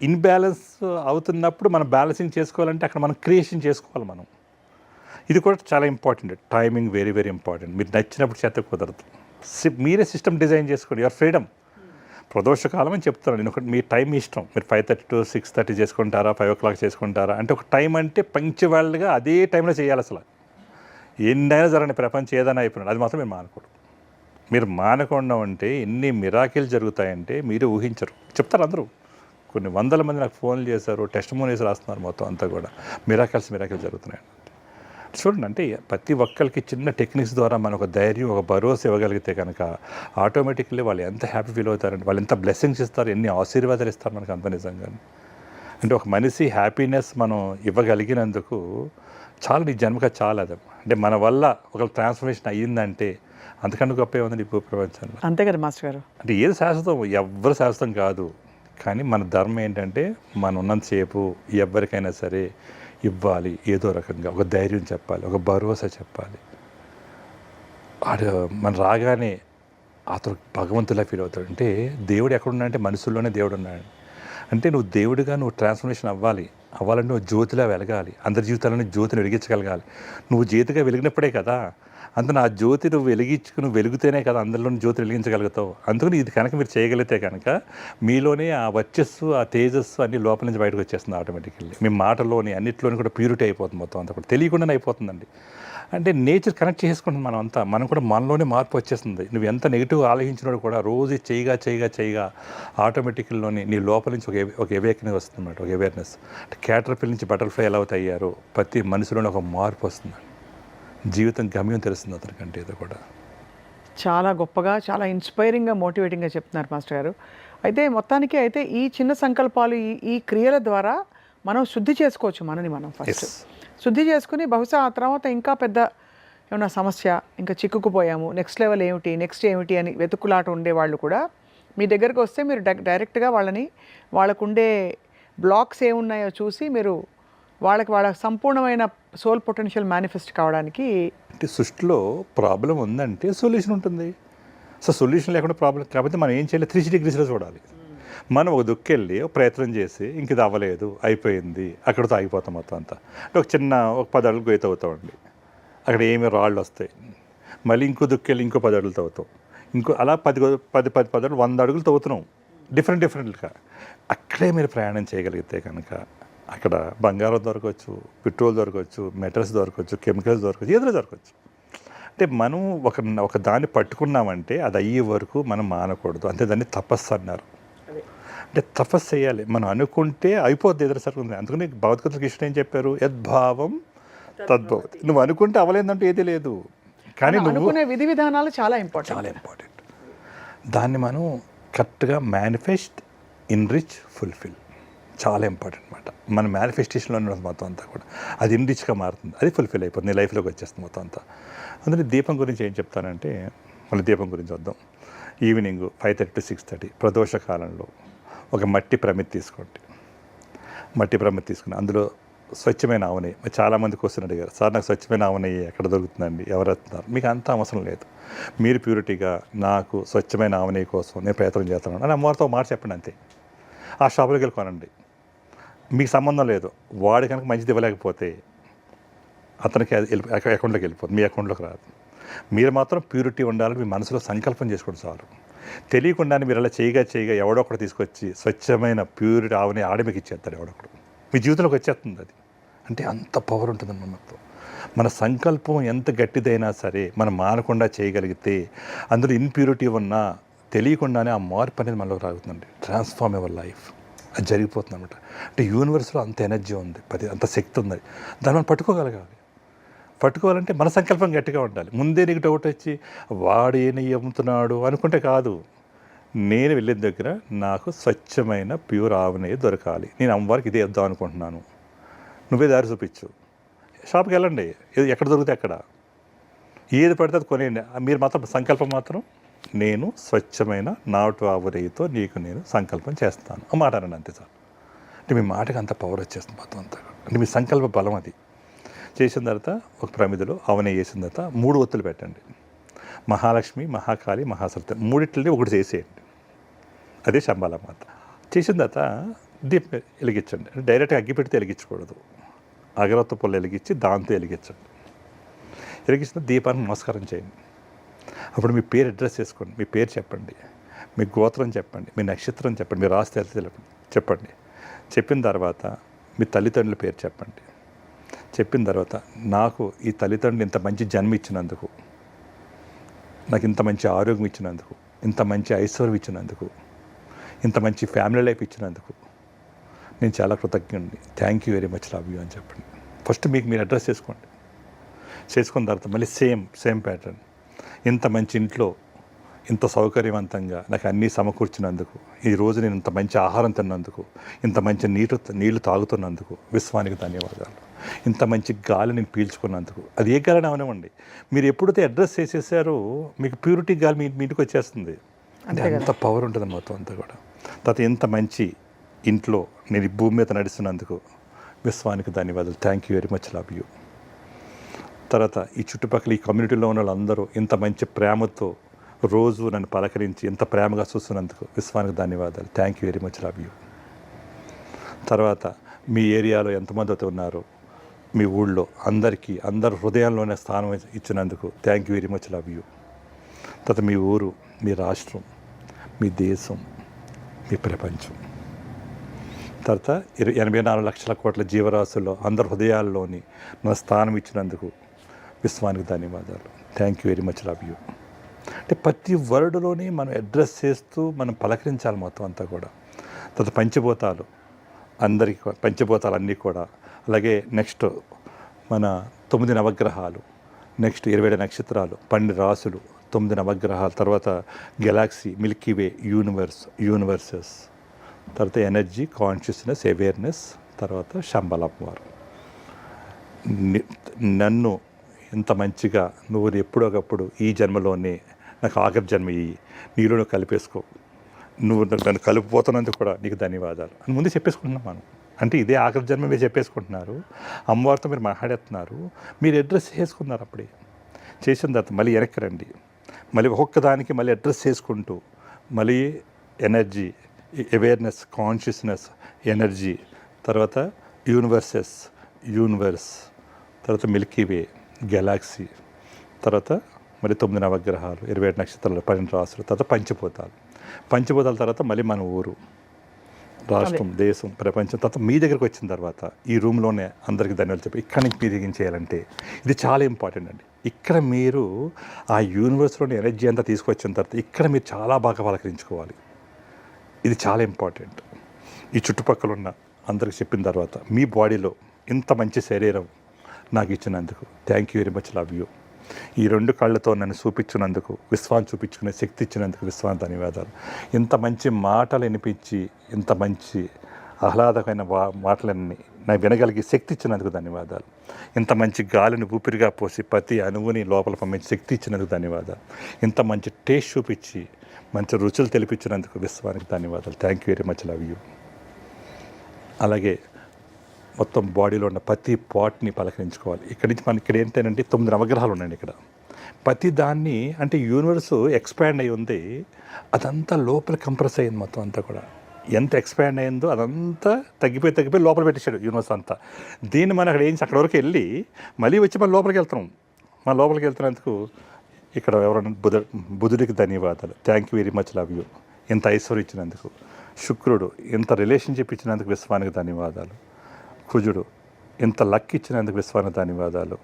ఇన్బ్యాలెన్స్ అవుతున్నప్పుడు మనం బ్యాలెన్సింగ్ చేసుకోవాలంటే అక్కడ మనం క్రియేషన్ చేసుకోవాలి మనం. ఇది కూడా చాలా important. Timing very very important. మీరు నచ్చినప్పుడు చేత కుదరదు. మీరే సిస్టమ్ డిజైన్ చేసుకోండి, యువర్ ఫ్రీడమ్. ప్రదోషకాలం అని చెప్తున్నాను నేను. ఒకటి మీ టైం ఇష్టం, మీరు 5:30 to 6:30 చేసుకుంటారా, 5 o'clock చేసుకుంటారా. అంటే ఒక టైం అంటే పంక్చువల్గా అదే టైంలో చేయాలి. అసలు ఎన్నైనా జరగని ప్రపంచం ఏదైనా అయిపోయినాడు, అది మాత్రం మీరు మానకూడదు. మీరు మానకుండా ఉంటే ఎన్ని మిరాకిల్ జరుగుతాయంటే మీరు ఊహించరు. చెప్తారు అందరూ, కొన్ని వందల మంది నాకు ఫోన్లు చేశారు, టెస్టిమోనీస్ రాస్తున్నారు, మొత్తం అంతా కూడా మిరాకిల్స్ జరుగుతున్నాయి. చూడండి, అంటే ప్రతి ఒక్కరికి చిన్న టెక్నిక్స్ ద్వారా మనం ఒక ధైర్యం, ఒక భరోసా ఇవ్వగలిగితే కనుక ఆటోమేటిక్లీ వాళ్ళు ఎంత హ్యాపీ ఫీల్ అవుతారంటే, వాళ్ళు ఎంత బ్లెస్సింగ్స్ ఇస్తారు, ఎన్ని ఆశీర్వాదాలు ఇస్తారు మనకు అంత నిజంగా. అంటే ఒక మనిషి హ్యాపీనెస్ మనం ఇవ్వగలిగినందుకు చాలా, నీ జన్మగా చాలా అది. అంటే మన వల్ల ఒక ట్రాన్స్ఫర్మేషన్ అయ్యిందంటే అంతకన్నా గొప్ప ఏముంది ఈ ప్రపంచంలో. అంతే కదా మాస్టర్ గారు. అంటే ఏది శాశ్వతం, ఎవ్వరు శాశ్వతం కాదు. కానీ మన ధర్మం ఏంటంటే మనం ఉన్నంతసేపు ఎవరికైనా సరే ఇవ్వాలి, ఏదో రకంగా ఒక ధైర్యం చెప్పాలి, ఒక భరోసా చెప్పాలి. మన రాగానే అతను భగవంతులా ఫీల్ అవుతాడు. అంటే దేవుడు ఎక్కడున్నాడంటే మనుషుల్లోనే దేవుడు ఉన్నాడు. అంటే నువ్వు దేవుడిగా నువ్వు ట్రాన్స్ఫర్మేషన్ అవ్వాలంటే నువ్వు జ్యోతిలా వెలగాలి, అందరి జీవితాలను జ్యోతిని వెలిగించగలగాలి. నువ్వు జ్యోతిగా వెలిగినప్పుడే కదా, అందులో ఆ జ్యోతి నువ్వు వెలుగుతేనే కదా అందరిలో జ్యోతి వెలిగించగలుగుతావు. అందుకని ఇది కనుక మీరు చేయగలిగితే కనుక మీలోనే ఆ వర్చస్సు, ఆ తేజస్సు అన్ని లోపల నుంచి బయటకు వచ్చేస్తుంది ఆటోమేటిక్లీ. మీ మాటల్లోని అన్నింటిలోని కూడా ప్యూరిటీ అయిపోతుంది, మొత్తం అంతా కూడా తెలియకుండానే అయిపోతుందండి. అంటే నేచర్ కనెక్ట్ చేసుకుంటుంది మనం అంతా, మనం కూడా మనలోనే మార్పు వచ్చేస్తుంది. నువ్వు ఎంత నెగిటివ్ ఆలోచించినాడు కూడా రోజు చేయగా ఆటోమేటిక్లోని నీ లోపల నుంచి ఒక అవేక్నెస్ వస్తుంది అన్నమాట, ఒక అవేర్నెస్. అంటే క్యాటర్పిల్ నుంచి బటర్ఫ్లై ఎలా అవుతాయ్యారో ప్రతి మనిషిలోనే ఒక మార్పు వస్తుంది, జీవితం గమ్యం తెలుస్తుంది అతనికంటే. ఇది కూడా చాలా గొప్పగా, చాలా ఇన్స్పైరింగ్గా, మోటివేటింగ్గా చెప్తున్నారు మాస్టర్ గారు. అయితే మొత్తానికి అయితే ఈ చిన్న సంకల్పాలు, ఈ క్రియల ద్వారా మనం శుద్ధి చేసుకోవచ్చు మనని మనం. ఫస్ట్ శుద్ధి చేసుకుని బహుశా ఆ తర్వాత ఇంకా పెద్ద ఏమన్నా సమస్య, ఇంకా చిక్కుకుపోయాము, నెక్స్ట్ లెవెల్ ఏమిటి, నెక్స్ట్ ఏమిటి అని వెతుకులాట ఉండేవాళ్ళు కూడా మీ దగ్గరకు వస్తే మీరు డైరెక్ట్గా వాళ్ళకుండే బ్లాక్స్ ఏమున్నాయో చూసి మీరు వాళ్ళ సంపూర్ణమైన సోల్ పొటెన్షియల్ మేనిఫెస్ట్ కావడానికి. అంటే సృష్టిలో ప్రాబ్లం ఉందంటే సొల్యూషన్ ఉంటుంది. సో సొల్యూషన్ లేకుండా ప్రాబ్లం కాకపోతే మనం ఏం చేయాలి, 360 degreesలో చూడాలి. మనం ఒక దుక్కెళ్ళి ఒక ప్రయత్నం చేసి ఇంక ఇది అవ్వలేదు, అయిపోయింది, అక్కడితో ఆగిపోతాం మొత్తం అంతా. అంటే ఒక 10 అడుగులు గొయ్యి తవ్వుతామండి, అక్కడ ఏమి రాళ్ళు వస్తాయి. మళ్ళీ ఇంకో దుక్కెళ్ళి ఇంకో 10 అడుగులు తవ్వుతాం, ఇంకో అలా 10 అడుగులు 100 అడుగులు తవ్వుతున్నాం డిఫరెంట్గా. అక్కడే మీరు ప్రయాణం చేయగలిగితే కనుక అక్కడ బంగారం దొరకవచ్చు, పెట్రోల్ దొరకవచ్చు, మెటల్స్ దొరకవచ్చు, కెమికల్స్ దొరకవచ్చు, ఏదో దొరకవచ్చు. అంటే మనం ఒక దాన్ని పట్టుకున్నామంటే అది అయ్యే వరకు మనం మానకూడదు. అంతే దాన్ని తపస్సు అన్నారు. అంటే తపస్సు చేయాలి. మనం అనుకుంటే అయిపోద్ది, ఎదురు సరుకుంది. అందుకని భగవద్గీత కృష్ణ ఏం చెప్పారు, యద్భావం తద్భవతి. నువ్వు అనుకుంటే అవ్వలేదంటే ఏది లేదు. కానీ నువ్వు అనుకునే విధి విధానాలు చాలా ఇంపార్టెంట్. దాన్ని మనం కరెక్ట్గా మేనిఫెస్ట్, ఇన్రిచ్, ఫుల్ఫిల్ చాలా ఇంపార్టెంట్ అనమాట. మన మేనిఫెస్టేషన్లో ఉన్న మొత్తం అంతా కూడా అది ఇన్రిచ్గా మారుతుంది, అది ఫుల్ఫిల్ అయిపోతుంది, నీ లైఫ్లోకి వచ్చేస్తుంది మొత్తం అంతా. అందుకని దీపం గురించి ఏం చెప్తానంటే, మళ్ళీ దీపం గురించి వద్దాం. ఈవినింగ్ 5:30 to 6:30 ప్రదోష కాలంలో ఒక మట్టి ప్రమిది తీసుకోండి. మట్టి ప్రమిది తీసుకుని అందులో స్వచ్ఛమైన ఆవు నెయ్యి. చాలామంది క్వశ్చన్ అడిగారు, సార్ నాకు స్వచ్ఛమైన ఆవు నెయ్యి ఎక్కడ దొరుకుతుందండి, ఎవరు వస్తున్నారు? మీకు అంత అవసరం లేదు. మీరు ప్యూరిటీగా నాకు స్వచ్ఛమైన ఆవు నెయ్యి కోసం నేను ప్రయత్నం చేస్తున్నాను అని అమ్మవారితో మాట చెప్పండి, అంతే. ఆ షాపులోకి వెళ్ళి కొనండి, మీకు సంబంధం లేదు. వాడి కనుక మంచిది ఇవ్వలేకపోతే అతనికి అది అకౌంట్లోకి వెళ్ళిపోతుంది, మీ అకౌంట్లోకి రాదు. మీరు మాత్రం ప్యూరిటీ ఉండాలని మీ మనసులో సంకల్పం చేసుకోండి చాలు. తెలియకుండానే మీరు అలా చేయగా ఎవడో ఒకటి తీసుకొచ్చి స్వచ్ఛమైన ప్యూరిటీ ఆవుని ఆడ మీకు ఇచ్చేస్తాడు ఎవడొకడు, మీ జీవితంలోకి వచ్చేస్తుంది అది. అంటే అంత పవర్ ఉంటుంది మనతో. మన సంకల్పం ఎంత గట్టిదైనా సరే మనం మానకుండా చేయగలిగితే అందులో ఇన్ప్యూరిటీ ఉన్నా తెలియకుండానే ఆ మార్పు అనేది మనలోకి రాగుతుందండి. ట్రాన్స్ఫార్మ్ యువర్ లైఫ్ అది జరిగిపోతుంది అనమాట. అంటే యూనివర్స్లో అంత ఎనర్జీ ఉంది, అంత శక్తి ఉంది, దాన్ని మనం పట్టుకోగలగాలి. పట్టుకోవాలంటే మన సంకల్పం గట్టిగా ఉండాలి. ముందే నీకు డౌట్ వచ్చి వాడు ఏ నెయ్యి అమ్ముతున్నాడు అనుకుంటే కాదు. నేను వెళ్ళిన దగ్గర నాకు స్వచ్ఛమైన ప్యూర్ ఆవు నెయ్యి దొరకాలి, నేను అమ్మవారికి ఇదే ఇద్దాం అనుకుంటున్నాను, నువ్వే దారి చూపించు. షాప్కి వెళ్ళండి, ఎక్కడ దొరికితే అక్కడ, ఏది పడితే అది కొనేయండి. మీరు మాత్రం సంకల్పం మాత్రం నేను స్వచ్ఛమైన నాటు ఆవు నెయ్యితో నీకు నేను సంకల్పం చేస్తాను ఆ మాట అనండి, అంతే సార్. అంటే మీ మాటకి అంత పవర్ వచ్చేస్తుంది మొత్తం అంతా. అంటే మీ సంకల్ప బలం అది. చేసిన తర్వాత ఒక ప్రమిదలో ఆవు నెయ్యి వేసిన తర్వాత 3 ఒత్తులు పెట్టండి. మహాలక్ష్మి, మహాకాళి, మహాసరస్వతి మూడిట్లని ఒకటి చేసేయండి, అదే శంబాలమాత. చేసిన తర్వాత దీపం వెలిగించండి. డైరెక్ట్గా అగ్గి పెడితే వెలిగించకూడదు, అగరవత్త పొల్లు వెలిగించి దాంతో వెలిగించండి. వెలిగించిన దీపానికి నమస్కారం చేయండి. అప్పుడు మీ పేరు అడ్రస్ చేసుకోండి, మీ పేరు చెప్పండి, మీ గోత్రం చెప్పండి, మీ నక్షత్రం చెప్పండి, మీ రాశి చెప్పండి. చెప్పిన తర్వాత మీ తల్లిదండ్రుల పేరు చెప్పండి. చెప్పిన తర్వాత నాకు ఈ తల్లిదండ్రులు ఇంత మంచి జన్మ ఇచ్చినందుకు, నాకు ఇంత మంచి ఆరోగ్యం ఇచ్చినందుకు, ఇంత మంచి ఐశ్వర్యం ఇచ్చినందుకు, ఇంత మంచి ఫ్యామిలీ లైఫ్ ఇచ్చినందుకు నేను చాలా కృతజ్ఞుడిని, thank you very much, love you అని చెప్పండి. ఫస్ట్ మీకు మీరు అడ్రస్ చేసుకోండి. చేసుకున్న తర్వాత మళ్ళీ సేమ్ ప్యాటర్న్. ఇంత మంచి ఇంట్లో ఇంత సౌకర్యవంతంగా నాకు అన్నీ సమకూర్చినందుకు, ఈరోజు నేను ఇంత మంచి ఆహారం తిన్నందుకు, ఇంత మంచి నీళ్లు తాగుతున్నందుకు విశ్వానికి ధన్యవాదాలు. ఇంత మంచి గాలి నేను పీల్చుకున్నందుకు, అది ఏ గాలి అవనివ్వండి, మీరు ఎప్పుడైతే అడ్రస్ చేసేసారో మీకు ప్యూరిటీ గాలి మీ ఇంటికి వచ్చేస్తుంది. అంటే అంత పవర్ ఉంటుంది మొత్తం అంతా కూడా. తర్వాత ఇంత మంచి ఇంట్లో నేను ఈ భూమి మీద నడుస్తున్నందుకు విశ్వానికి ధన్యవాదాలు, thank you very much, love you. తర్వాత ఈ చుట్టుపక్కల ఈ కమ్యూనిటీలో ఉన్న వాళ్ళందరూ ఇంత మంచి ప్రేమతో రోజు నన్ను పలకరించి ఇంత ప్రేమగా చూస్తున్నందుకు విశ్వానికి ధన్యవాదాలు, thank you very much, love you. తర్వాత మీ ఏరియాలో ఎంతమంది అయితే ఉన్నారో మీ ఊళ్ళో అందరు హృదయంలోనే స్థానం ఇచ్చినందుకు thank you very much, love you. తర్వాత మీ ఊరు, మీ రాష్ట్రం, మీ దేశం, మీ ప్రపంచం, తర్వాత 84 లక్షల కోట్ల జీవరాశుల్లో అందరి హృదయాల్లోని నా స్థానం ఇచ్చినందుకు విశ్వానికి ధన్యవాదాలు, thank you very much, love you. అంటే ప్రతి వర్డ్లోని మనం అడ్రస్ చేస్తూ మనం పలకరించాలి మొత్తం అంతా కూడా. తర్వాత పంచభూతాలు అన్నీ కూడా, అలాగే నెక్స్ట్ మన 9 నవగ్రహాలు, నెక్స్ట్ 27 నక్షత్రాలు, 12 రాసులు, 9 నవగ్రహాలు, తర్వాత గెలాక్సీ, మిల్కీవే, యూనివర్సెస్, తర్వాత ఎనర్జీ, కాన్షియస్నెస్, అవేర్నెస్, తర్వాత శంబలం వారు. నన్ను ఇంత మంచిగా నువ్వు ఎప్పుడొకప్పుడు ఈ జన్మలోనే నాకు ఆఖరి జన్మ నీలో నువ్వు కలిపేసుకో, నువ్వు నన్ను కలిపిపోతున్నందుకు కూడా నీకు ధన్యవాదాలు అని ముందే చెప్పేసుకుంటున్నాం మనం. అంటే ఇదే ఆఖరి జన్మ మీరు చెప్పేసుకుంటున్నారు, అమ్మవారితో మీరు మాట్లాడేస్తున్నారు, మీరు అడ్రస్ చేసుకున్నారు. అప్పుడే చేసిన తర్వాత మళ్ళీ వెనక్కి రండి, మళ్ళీ ఒక్కొక్కదానికి మళ్ళీ అడ్రస్ చేసుకుంటూ మళ్ళీ ఎనర్జీ, అవేర్నెస్, కాన్షియస్నెస్, ఎనర్జీ, తర్వాత యూనివర్స్, తర్వాత మిల్కీవే, గెలాక్సీ, తర్వాత మరి 9 నవగ్రహాలు, 27 నక్షత్రాలు, 12 రాసులు, తర్వాత పంచభూతాల తర్వాత మళ్ళీ మన ఊరు, రాష్ట్రం, దేశం, ప్రపంచం. తర్వాత మీ దగ్గరికి వచ్చిన తర్వాత ఈ రూమ్లోనే అందరికీ ధన్యవాదాలు చెప్పి ఇక్కడి నుంచి మీరు ఏం చేయాలంటే ఇది చాలా ఇంపార్టెంట్ అండి. ఇక్కడ మీరు ఆ యూనివర్స్లోని ఎనర్జీ అంతా తీసుకొచ్చిన తర్వాత ఇక్కడ మీరు చాలా బాగా పలకరించుకోవాలి. ఇది చాలా ఇంపార్టెంట్. ఈ చుట్టుపక్కల ఉన్న అందరికి చెప్పిన తర్వాత మీ బాడీలో ఇంత మంచి శరీరం నాకు ఇచ్చినందుకు thank you very much, love you. ఈ 2 కళ్ళతో నన్ను చూపించినందుకు, విశ్వాన్ని చూపించుకునే శక్తి ఇచ్చినందుకు విశ్వానికి ధన్యవాదాలు. ఇంత మంచి మాటలు వినిపించి ఇంత మంచి ఆహ్లాదకమైన మాటలన్నీ నాకు వినగలిగి శక్తి ఇచ్చినందుకు ధన్యవాదాలు. ఇంత మంచి గాలిని ఊపిరిగా పోసి ప్రతి అణువుని లోపల పంపించి శక్తి ఇచ్చినందుకు ధన్యవాదాలు. ఇంత మంచి టేస్ట్ చూపించి మంచి రుచులు తెలిపించినందుకు విశ్వానికి ధన్యవాదాలు, thank you very much, love you. అలాగే మొత్తం బాడీలో ఉన్న ప్రతి పార్ట్ని పలకరించుకోవాలి. ఇక్కడి నుంచి మనకి ఇక్కడ ఏంటంటే 9 నవగ్రహాలు ఉన్నాయండి. ఇక్కడ ప్రతి దాన్ని అంటే యూనివర్స్ ఎక్స్పాండ్ అయ్యి ఉంది, అదంతా లోపల కంప్రెస్ అయ్యింది మొత్తం అంతా కూడా. ఎంత ఎక్స్పాండ్ అయిందో అదంతా తగ్గిపోయి లోపల పెట్టేశాడు యూనివర్స్ అంతా. దీన్ని మనం అక్కడ అక్కడ వరకు వెళ్ళి మళ్ళీ వచ్చి మన లోపలికి వెళ్తున్నాం. మన లోపలికి వెళ్తున్నందుకు ఇక్కడ ఎవరైనా బుధుడికి ధన్యవాదాలు, thank you very much, love you. ఇంత ఐశ్వర్యం ఇచ్చినందుకు. శుక్రుడు ఇంత రిలేషన్షిప్ ఇచ్చినందుకు విశ్వానికి ధన్యవాదాలు. కుజుడు ఇంత లక్ ఇచ్చినందుకు విశ్వానికి ధన్యవాదాలు.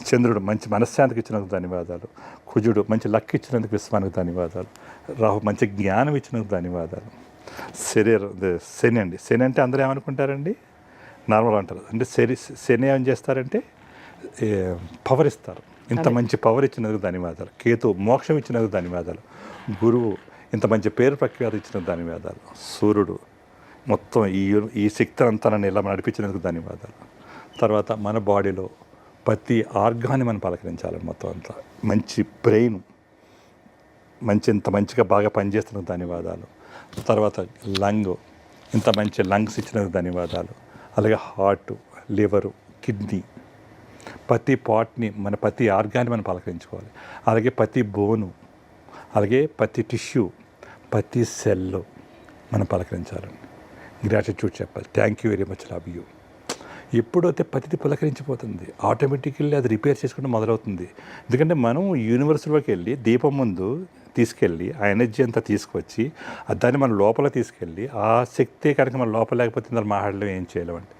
చంద్రుడు మంచి మనశ్శాంతికి ఇచ్చినందుకు ధన్యవాదాలు. కుజుడు మంచి లక్ ఇచ్చినందుకు విశ్వానికి ధన్యవాదాలు. రాహు మంచి జ్ఞానం ఇచ్చినందుకు ధన్యవాదాలు. శని అంటే అందరూ ఏమనుకుంటారండి, నార్మల్ అంటారు. అంటే శని ఏం చేస్తారంటే పవర్ ఇస్తారు. ఇంత మంచి పవర్ ఇచ్చినందుకు ధన్యవాదాలు. కేతు మోక్షం ఇచ్చినందుకు ధన్యవాదాలు. గురువు ఇంత మంచి పేరు ప్రఖ్యాతి ఇచ్చినందుకు ధన్యవాదాలు. సూర్యుడు మొత్తం ఈ శక్తి అంతా నన్ను ఇలా నడిపించినందుకు ధన్యవాదాలు. తర్వాత మన బాడీలో ప్రతి ఆర్గాన్ని మనం పలకరించాలని మొత్తం అంతా. మంచి బ్రెయిన్ ఇంత మంచిగా బాగా పనిచేస్తున్నందుకు ధన్యవాదాలు. తర్వాత ఇంత మంచి లంగ్స్ ఇచ్చినందుకు ధన్యవాదాలు. అలాగే హార్ట్, లివరు, కిడ్నీ, ప్రతి పార్ట్ని ప్రతి ఆర్గాన్ని మనం పలకరించుకోవాలి. అలాగే ప్రతి బోను, అలాగే ప్రతి టిష్యూ, ప్రతి సెల్లో మనం పలకరించాలండి. గ్రాటిట్యూడ్ చెప్పాలి, thank you very much, love you. ఎప్పుడైతే ప్రతిది పులకరించిపోతుంది ఆటోమేటికల్లీ అది రిపేర్ చేసుకుంటే మొదలవుతుంది. ఎందుకంటే మనం యూనివర్స్లోకి వెళ్ళి దీపం ముందు తీసుకెళ్ళి ఆ ఎనర్జీ అంతా తీసుకొచ్చి దాన్ని మన లోపల తీసుకెళ్ళి ఆ శక్తి కనుక మన లోపల లేకపోతే దాన్ని మాట్లాడలేం, ఏం చేయలేమండి.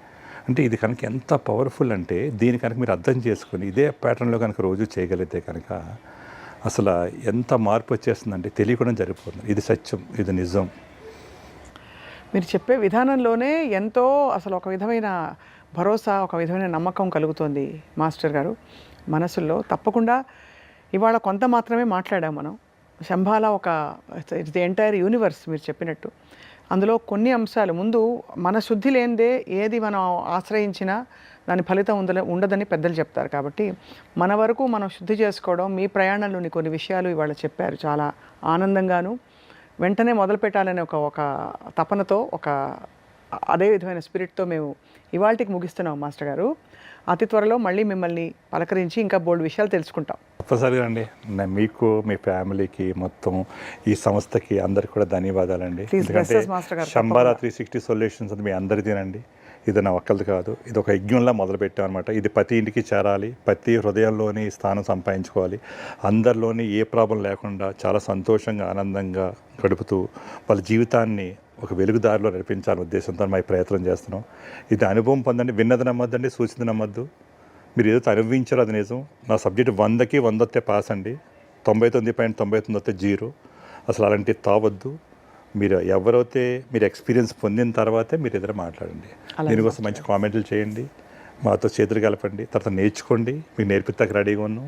అంటే ఇది కనుక ఎంత పవర్ఫుల్ అంటే దీని కనుక మీరు అర్థం చేసుకొని ఇదే ప్యాటర్న్లో కనుక రోజు చేయగలిగితే కనుక అసలు ఎంత మార్పు వచ్చేస్తుందంటే తెలియకుండా జరిగిపోతుంది. ఇది సత్యం, ఇది నిజం. మీరు చెప్పే విధానంలోనే ఎంతో అసలు ఒక విధమైన భరోసా, ఒక విధమైన నమ్మకం కలుగుతోంది మాస్టర్ గారు మనసుల్లో. తప్పకుండా ఇవాళ కొంత మాత్రమే మాట్లాడాం మనం. శంభాల ఒక ఇట్స్ ది ఎంటైర్ యూనివర్స్ మీరు చెప్పినట్టు. అందులో కొన్ని అంశాలు ముందు మన శుద్ధి లేనిదే ఏది మనం ఆశ్రయించినా దాని ఫలితం ఉండదని పెద్దలు చెప్తారు. కాబట్టి మన వరకు మనం శుద్ధి చేసుకోవడం, మీ ప్రయాణంలోని కొన్ని విషయాలు ఇవాళ చెప్పారు చాలా ఆనందంగాను. వెంటనే మొదలు పెట్టాలనే ఒక తపనతో, అదే విధమైన స్పిరిట్తో మేము ఇవాళకి ముగిస్తున్నాం మాస్టర్ గారు. అతి త్వరలో మళ్ళీ మిమ్మల్ని పలకరించి ఇంకా బోల్డ్ విషయాలు తెలుసుకుంటాం. తప్పనిసరిగా అండి. మీకు, మీ ఫ్యామిలీకి, మొత్తం ఈ సంస్థకి అందరికి కూడా ధన్యవాదాలండి. ఎందుకంటే శంభాల 360 సొల్యూషన్స్ అది మీ అందరిదేనండి. ఇది నా ఒక్కరిది కాదు. ఇది ఒక యజ్ఞంలా మొదలుపెట్టాం అనమాట. ఇది ప్రతి ఇంటికి చేరాలి, ప్రతి హృదయంలోని స్థానం సంపాదించుకోవాలి. అందరిలోని ఏ ప్రాబ్లం లేకుండా చాలా సంతోషంగా, ఆనందంగా గడుపుతూ వాళ్ళ జీవితాన్ని ఒక వెలుగుదారిలో నడిపించాలనే ఉద్దేశంతో మేము ప్రయత్నం చేస్తున్నాం. ఇది అనుభవం పొందండి. విన్నది నమ్మొద్దండి, సూచింది నమ్మొద్దు. మీరు ఏదైతే అనుభవించారో అది నిజం. నా సబ్జెక్ట్ 100కి 100 వస్తే పాస్ అండి, 99.99 వస్తే 0. అసలు అలాంటి తావద్దు. మీరు ఎవరైతే మీరు ఎక్స్పీరియన్స్ పొందిన తర్వాతే మీరు ఎదురు మాట్లాడండి. దీనికోసం మంచి కామెంట్లు చేయండి, మాతో చేతులు కలపండి, తర్వాత నేర్చుకోండి. మీకు నేర్పిస్తాక రెడీగా ఉన్నాం.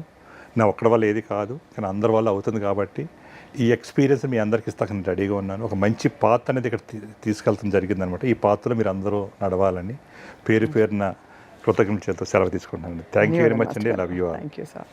నా ఒక్కడి వల్ల ఏది కాదు, కానీ అందరి వల్ల అవుతుంది. కాబట్టి ఈ ఎక్స్పీరియన్స్ మీ అందరికి ఇస్తాక నేను రెడీగా ఉన్నాను. ఒక మంచి పాత్ర అనేది ఇక్కడ తీసుకెళ్తాం జరిగిందనమాట. ఈ పాత్రలో మీరు అందరూ నడవాలని పేరున కృతజ్ఞతలతో సెలవు తీసుకుంటానండి. థ్యాంక్ యూ వెరీ మచ్ అండి. Love you all. Thank you sir.